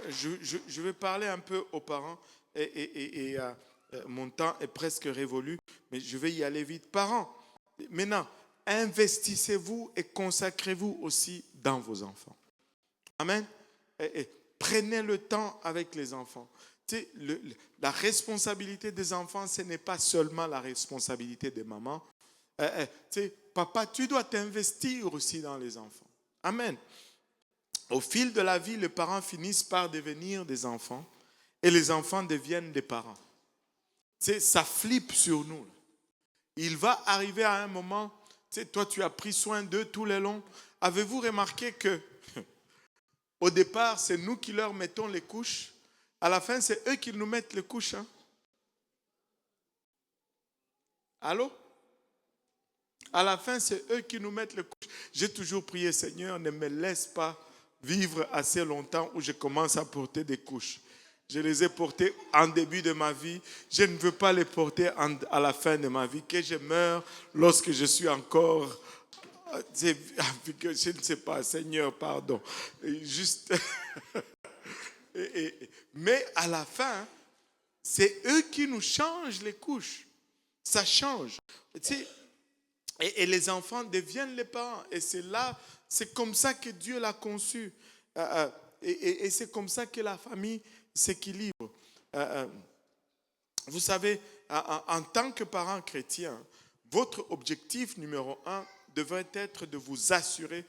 je vais parler un peu aux parents et mon temps est presque révolu, mais je vais y aller vite. Parents, maintenant, investissez-vous et consacrez-vous aussi dans vos enfants. Amen. Et prenez le temps avec les enfants. Tu sais, la responsabilité des enfants, ce n'est pas seulement la responsabilité des mamans. Tu sais, papa, tu dois t'investir aussi dans les enfants. Amen. Au fil de la vie, les parents finissent par devenir des enfants et les enfants deviennent des parents. Tu sais, ça flippe sur nous. Il va arriver à un moment, tu sais, toi tu as pris soin d'eux tout le long. Avez-vous remarqué que au départ, c'est nous qui leur mettons les couches. À la fin, c'est eux qui nous mettent les couches. Hein? Allô? À la fin, c'est eux qui nous mettent les couches. J'ai toujours prié, Seigneur, ne me laisse pas vivre assez longtemps où je commence à porter des couches. Je les ai portées en début de ma vie. Je ne veux pas les porter à la fin de ma vie. Que je meure lorsque je suis encore... Je ne sais pas, Seigneur, pardon. Juste... Mais à la fin, c'est eux qui nous changent les couches. Ça change. Tu sais, et les enfants deviennent les parents. Et c'est là, c'est comme ça que Dieu l'a conçu. Et c'est comme ça que la famille s'équilibre. Vous savez, en tant que parents chrétiens, votre objectif numéro 1 devrait être de vous assurer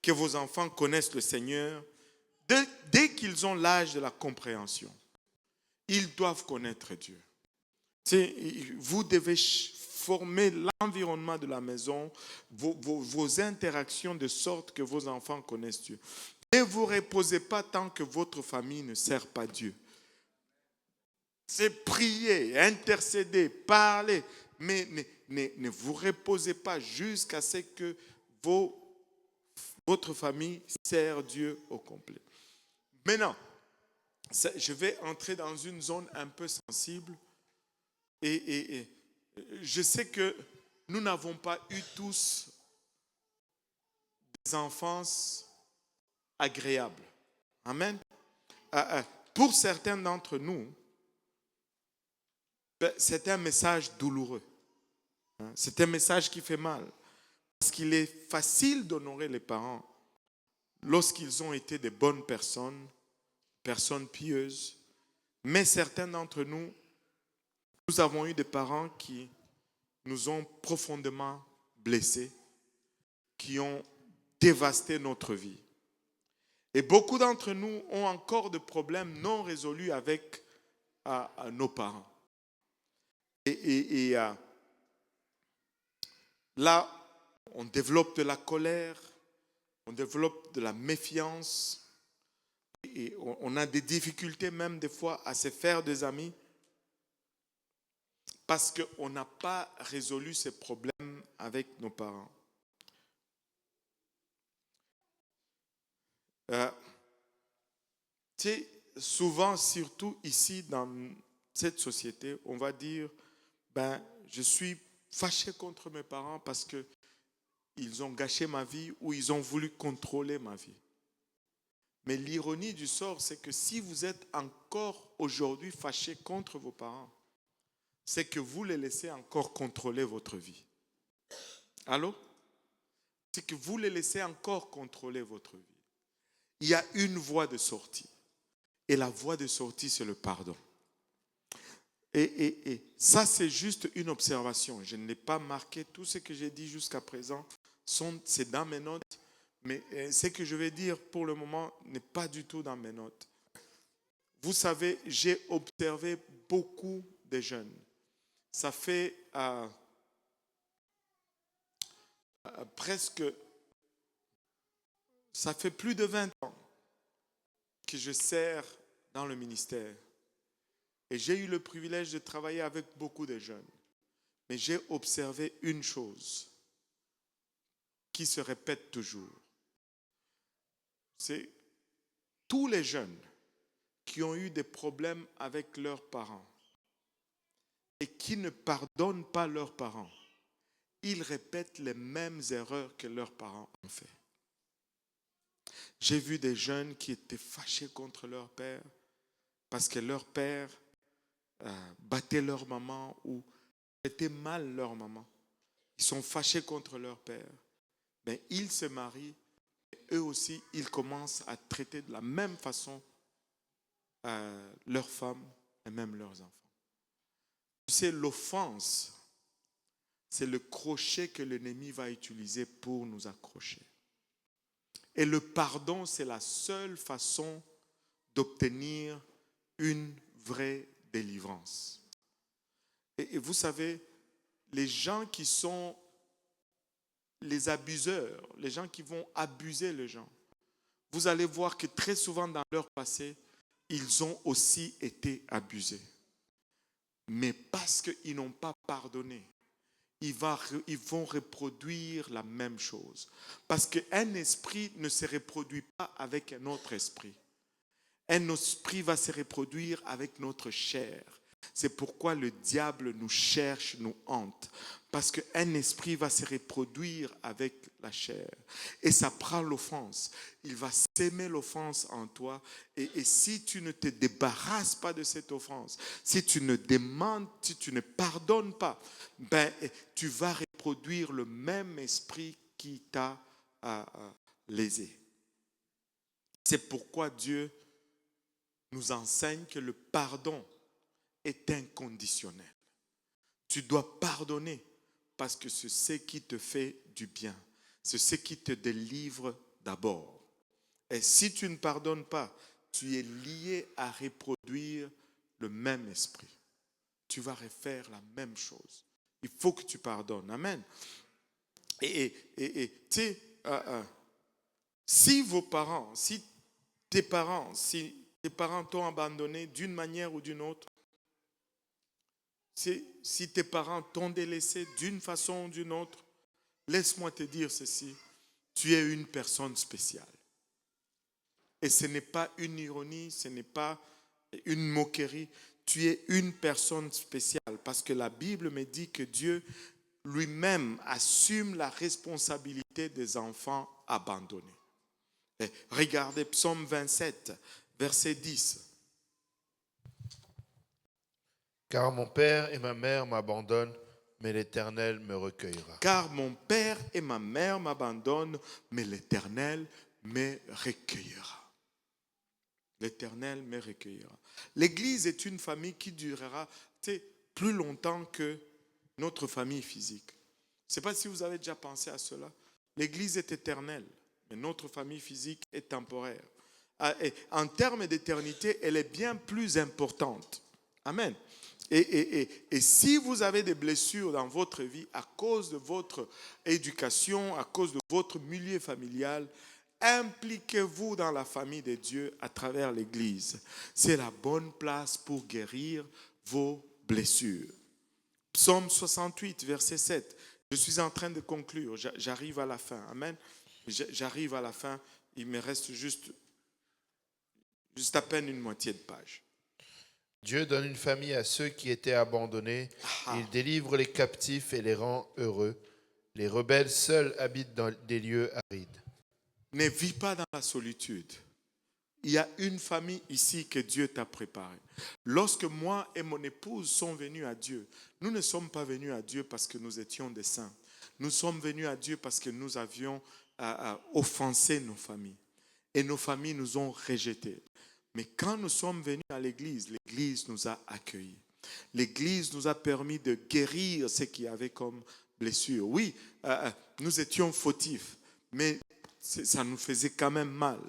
que vos enfants connaissent le Seigneur dès qu'ils ont l'âge de la compréhension. Ils doivent connaître Dieu. Vous devez former l'environnement de la maison, vos interactions de sorte que vos enfants connaissent Dieu. Ne vous reposez pas tant que votre famille ne sert pas Dieu. C'est prier, intercéder, parler, mais ne vous reposez pas jusqu'à ce que votre famille sert Dieu au complet. Maintenant, je vais entrer dans une zone un peu sensible et je sais que nous n'avons pas eu tous des enfances agréables. Amen. Pour certains d'entre nous, c'est un message douloureux. C'est un message qui fait mal. Parce qu'il est facile d'honorer les parents lorsqu'ils ont été de bonnes personnes pieuses. Mais certains d'entre nous, nous avons eu des parents qui nous ont profondément blessés, qui ont dévasté notre vie. Et beaucoup d'entre nous ont encore des problèmes non résolus avec nos parents. Et là, on développe de la colère, on développe de la méfiance, et on a des difficultés même des fois à se faire des amis parce qu'on n'a pas résolu ces problèmes avec nos parents. Tu sais, souvent, surtout ici dans cette société, on va dire, je suis fâché contre mes parents parce qu'ils ont gâché ma vie ou ils ont voulu contrôler ma vie. Mais l'ironie du sort, c'est que si vous êtes encore aujourd'hui fâché contre vos parents, c'est que vous les laissez encore contrôler votre vie. Allô? C'est que vous les laissez encore contrôler votre vie. Il y a une voie de sortie. Et la voie de sortie, c'est le pardon. Et ça, c'est juste une observation. Je ne l'ai pas marqué. Tout ce que j'ai dit jusqu'à présent, c'est dans mes notes. Mais ce que je vais dire pour le moment n'est pas du tout dans mes notes. Vous savez, j'ai observé beaucoup de jeunes. Ça fait ça fait plus de 20 ans que je sers dans le ministère. Et j'ai eu le privilège de travailler avec beaucoup de jeunes. Mais j'ai observé une chose qui se répète toujours. C'est tous les jeunes qui ont eu des problèmes avec leurs parents et qui ne pardonnent pas leurs parents, ils répètent les mêmes erreurs que leurs parents ont fait. J'ai vu des jeunes qui étaient fâchés contre leur père parce que leur père battait leur maman ou traitait mal leur maman. Ils sont fâchés contre leur père. Mais ils se marient et eux aussi, ils commencent à traiter de la même façon leurs femmes et même leurs enfants. Tu sais, l'offense, c'est le crochet que l'ennemi va utiliser pour nous accrocher. Et le pardon, c'est la seule façon d'obtenir une vraie délivrance. Et vous savez, les gens qui sont les abuseurs, les gens qui vont abuser les gens, vous allez voir que très souvent dans leur passé, ils ont aussi été abusés. Mais parce qu'ils n'ont pas pardonné, ils vont reproduire la même chose. Parce qu'un esprit ne se reproduit pas avec un autre esprit. Un esprit va se reproduire avec notre chair. C'est pourquoi le diable nous cherche, nous hante. Parce qu'un esprit va se reproduire avec la chair. Et ça prend l'offense. Il va s'aimer l'offense en toi. Et si tu ne te débarrasses pas de cette offense, si tu ne demandes, si tu ne pardonnes pas, tu vas reproduire le même esprit qui t'a lésé. C'est pourquoi Dieu nous enseigne que le pardon est inconditionnel. Tu dois pardonner parce que c'est ce qui te fait du bien. C'est ce qui te délivre d'abord. Et si tu ne pardonnes pas, tu es lié à reproduire le même esprit. Tu vas refaire la même chose. Il faut que tu pardonnes. Amen. Et tu sais, si vos parents, si tes parents t'ont abandonné d'une manière ou d'une autre, si tes parents t'ont délaissé d'une façon ou d'une autre, laisse-moi te dire ceci, tu es une personne spéciale. Et ce n'est pas une ironie, ce n'est pas une moquerie, tu es une personne spéciale parce que la Bible me dit que Dieu lui-même assume la responsabilité des enfants abandonnés. Et regardez Psaume 27, verset 10. Car mon père et ma mère m'abandonnent, mais l'Éternel me recueillera. Car mon père et ma mère m'abandonnent, mais l'Éternel me recueillera. L'Éternel me recueillera. L'Église est une famille qui durera plus longtemps que notre famille physique. Je ne sais pas si vous avez déjà pensé à cela. L'Église est éternelle, mais notre famille physique est temporaire. Et en termes d'éternité, elle est bien plus importante. Amen. Et si vous avez des blessures dans votre vie à cause de votre éducation, à cause de votre milieu familial, impliquez-vous dans la famille de Dieu à travers l'Église. C'est la bonne place pour guérir vos blessures. Psaume 68, verset 7. Je suis en train de conclure. J'arrive à la fin. Amen. J'arrive à la fin. Il me reste juste à peine une moitié de page. Dieu donne une famille à ceux qui étaient abandonnés. Il délivre les captifs et les rend heureux. Les rebelles seuls habitent dans des lieux arides. Ne vis pas dans la solitude. Il y a une famille ici que Dieu t'a préparée. Lorsque moi et mon épouse sommes venus à Dieu, nous ne sommes pas venus à Dieu parce que nous étions des saints. Nous sommes venus à Dieu parce que nous avions offensé nos familles. Et nos familles nous ont rejetés. Mais quand nous sommes venus à l'Église, l'Église nous a accueillis. L'Église nous a permis de guérir ce qu'il y avait comme blessure. Oui, nous étions fautifs, mais ça nous faisait quand même mal.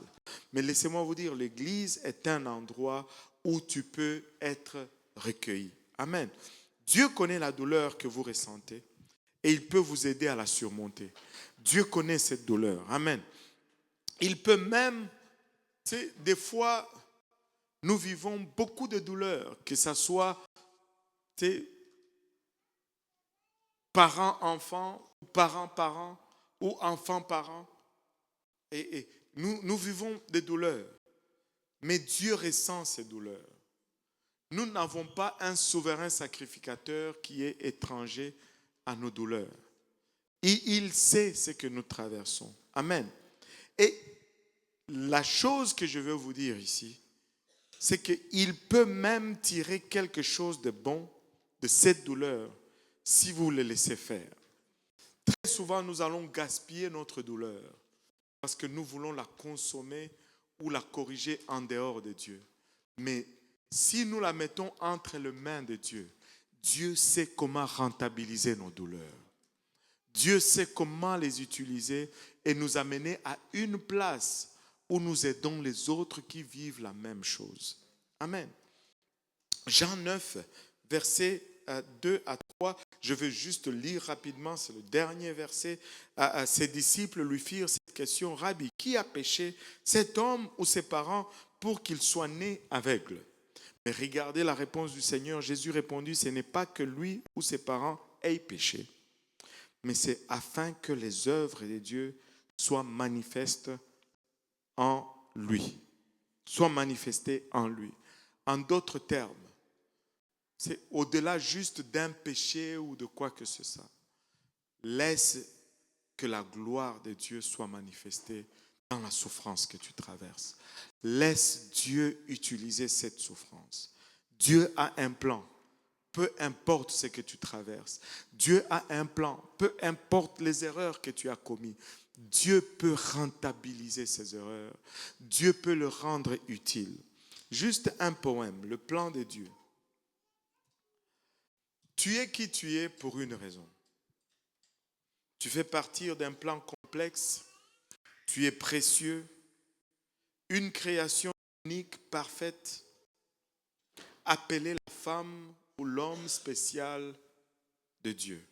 Mais laissez-moi vous dire, l'Église est un endroit où tu peux être recueilli. Amen. Dieu connaît la douleur que vous ressentez et il peut vous aider à la surmonter. Dieu connaît cette douleur. Amen. Il peut même, des fois, nous vivons beaucoup de douleurs, que ce soit parents-enfants, parents-parents, ou enfant parent. Et nous vivons des douleurs, mais Dieu ressent ces douleurs. Nous n'avons pas un souverain sacrificateur qui est étranger à nos douleurs. Et il sait ce que nous traversons. Amen. Et la chose que je veux vous dire ici, c'est qu'il peut même tirer quelque chose de bon de cette douleur si vous le laissez faire. Très souvent, nous allons gaspiller notre douleur parce que nous voulons la consommer ou la corriger en dehors de Dieu. Mais si nous la mettons entre les mains de Dieu, Dieu sait comment rentabiliser nos douleurs. Dieu sait comment les utiliser et nous amener à une place où nous aidons les autres qui vivent la même chose. Amen. Jean 9, versets 2 à 3, je vais juste lire rapidement, c'est le dernier verset. Ses disciples lui firent cette question: Rabbi, qui a péché, cet homme ou ses parents, pour qu'il soit né aveugle? Mais regardez la réponse du Seigneur. Jésus répondit: ce n'est pas que lui ou ses parents aient péché, mais c'est afin que les œuvres de Dieu soient manifestes en lui. Soient manifestées en lui. En d'autres termes, c'est au-delà juste d'un péché ou de quoi que ce soit. Laisse que la gloire de Dieu soit manifestée dans la souffrance que tu traverses. Laisse Dieu utiliser cette souffrance. Dieu a un plan. Peu importe ce que tu traverses. Dieu a un plan. Peu importe les erreurs que tu as commises. Dieu peut rentabiliser ces erreurs. Dieu peut le rendre utile. Juste un poème, le plan de Dieu. Tu es qui tu es pour une raison. Tu fais partie d'un plan complexe. Tu es précieux. Une création unique, parfaite. Appelée la femme ou l'homme spécial de Dieu.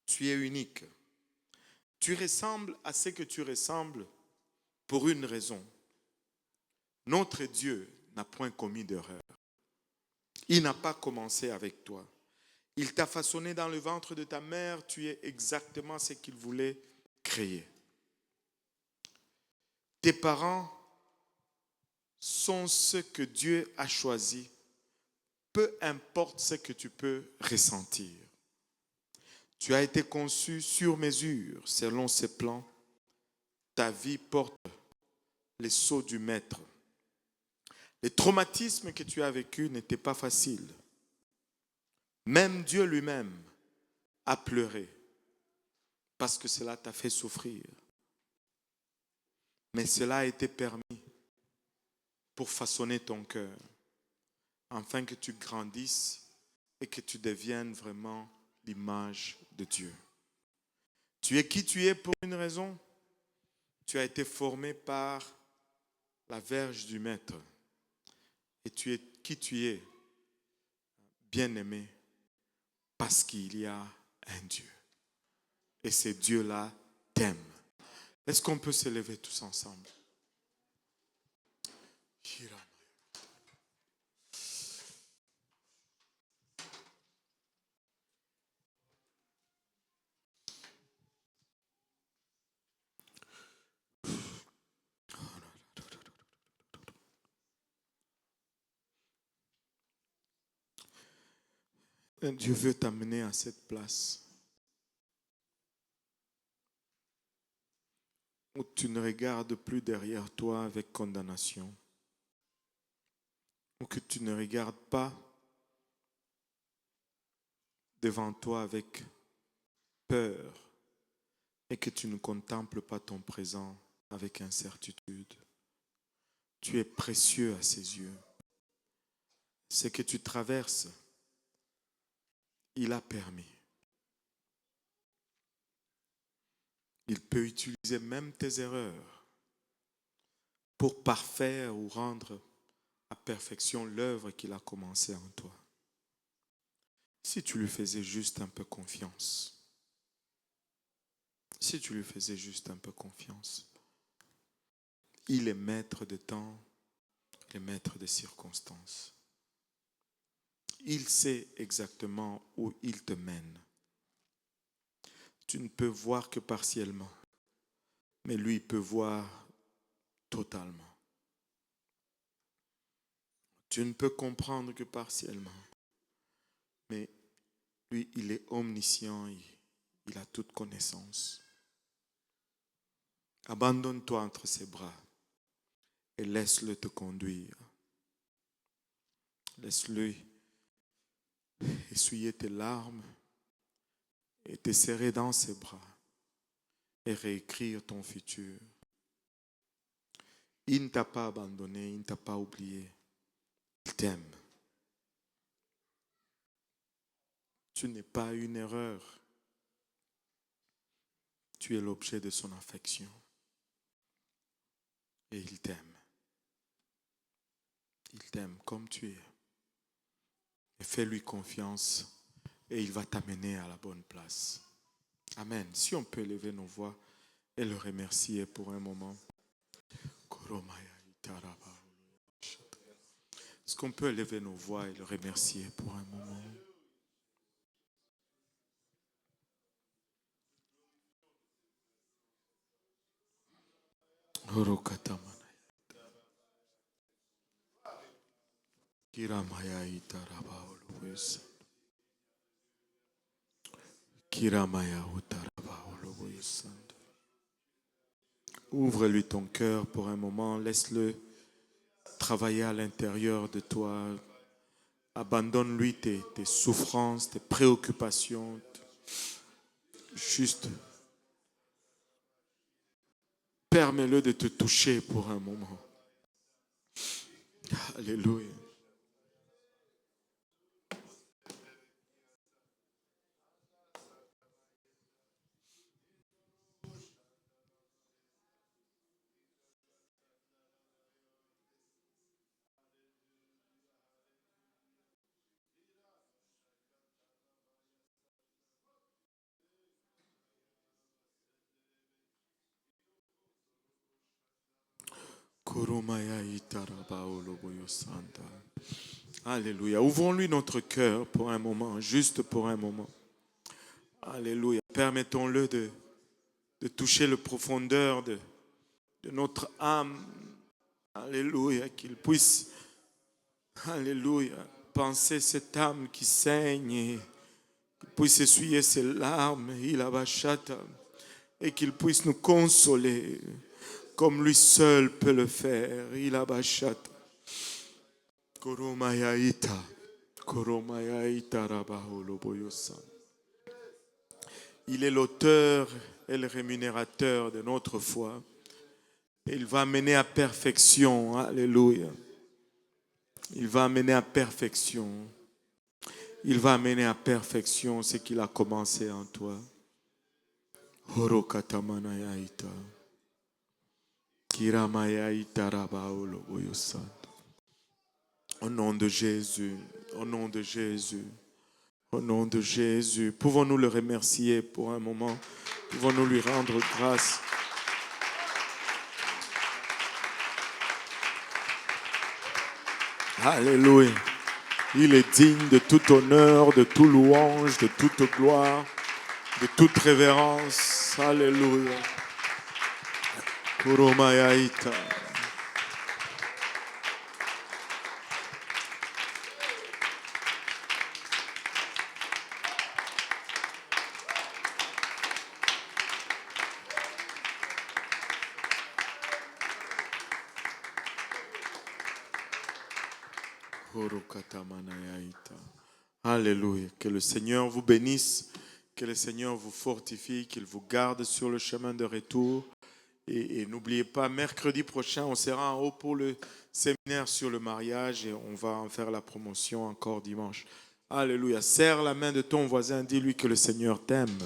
Tu es unique. Tu ressembles à ce que tu ressembles pour une raison. Notre Dieu n'a point commis d'erreur. Il n'a pas commencé avec toi. Il t'a façonné dans le ventre de ta mère. Tu es exactement ce qu'il voulait créer. Tes parents sont ceux que Dieu a choisis. Peu importe ce que tu peux ressentir. Tu as été conçu sur mesure selon ses plans. Ta vie porte les sceaux du Maître. Les traumatismes que tu as vécus n'étaient pas faciles. Même Dieu lui-même a pleuré parce que cela t'a fait souffrir. Mais cela a été permis pour façonner ton cœur, afin que tu grandisses et que tu deviennes vraiment l'image de Dieu. Tu es qui tu es pour une raison. Tu as été formé par la verge du Maître. Et tu es qui tu es, bien-aimé, parce qu'il y a un Dieu. Et ce Dieu-là t'aime. Est-ce qu'on peut se lever tous ensemble? Dieu veut t'amener à cette place où tu ne regardes plus derrière toi avec condamnation, ou que tu ne regardes pas devant toi avec peur et que tu ne contemples pas ton présent avec incertitude. Tu es précieux à ses yeux. Ce que tu traverses, il a permis. Il peut utiliser même tes erreurs pour parfaire ou rendre à perfection l'œuvre qu'il a commencée en toi. Si tu lui faisais juste un peu confiance. Si tu lui faisais juste un peu confiance. Il est maître de temps, il est maître des circonstances. Il sait exactement où il te mène. tu ne peux voir que partiellement. Mais lui, il peut voir totalement. Tu ne peux comprendre que partiellement. Mais lui, il est omniscient, il a toute connaissance. Abandonne-toi entre ses bras et laisse-le te conduire. Laisse-le essuyer tes larmes et te serrer dans ses bras et réécrire ton futur. Il ne t'a pas abandonné, il ne t'a pas oublié. Il t'aime. Tu n'es pas une erreur. Tu es l'objet de son affection. Et il t'aime. Il t'aime comme tu es. Et fais-lui confiance et il va t'amener à la bonne place. Amen. Si on peut élever nos voix et le remercier pour un moment. Est-ce qu'on peut élever nos voix et le remercier pour un moment? Ouvre-lui ton cœur pour un moment, laisse-le travailler à l'intérieur de toi. Abandonne-lui tes souffrances, tes préoccupations. Juste permets-le de te toucher pour un moment. Alléluia. Alléluia. Ouvrons-lui notre cœur pour un moment, juste pour un moment. Alléluia. Permettons-le de toucher le profondeur de notre âme. Alléluia. Qu'il puisse, alléluia, penser cette âme qui saigne et qu'il puisse essuyer ses larmes. Et qu'il puisse nous consoler comme lui seul peut le faire. Il a bachata. Koromayaita. Koromayaita rabaholoboyosan. Il est l'auteur et le rémunérateur de notre foi. Et il va mener à perfection. Alléluia. Il va mener à perfection. Il va mener à perfection ce qu'il a commencé en toi. Horokatamanayita. Kiramayaita rabaholoboyosan. Au nom de Jésus, au nom de Jésus, au nom de Jésus, pouvons-nous le remercier pour un moment? Pouvons-nous lui rendre grâce? Alléluia. Il est digne de tout honneur, de tout louange, de toute gloire, de toute révérence. Alléluia. Kuromayaita. Alléluia. Que le Seigneur vous bénisse, que le Seigneur vous fortifie, qu'il vous garde sur le chemin de retour. Et n'oubliez pas, mercredi prochain, on sera en haut pour le séminaire sur le mariage et on va en faire la promotion encore dimanche. Alléluia. Serre la main de ton voisin, dis-lui que le Seigneur t'aime.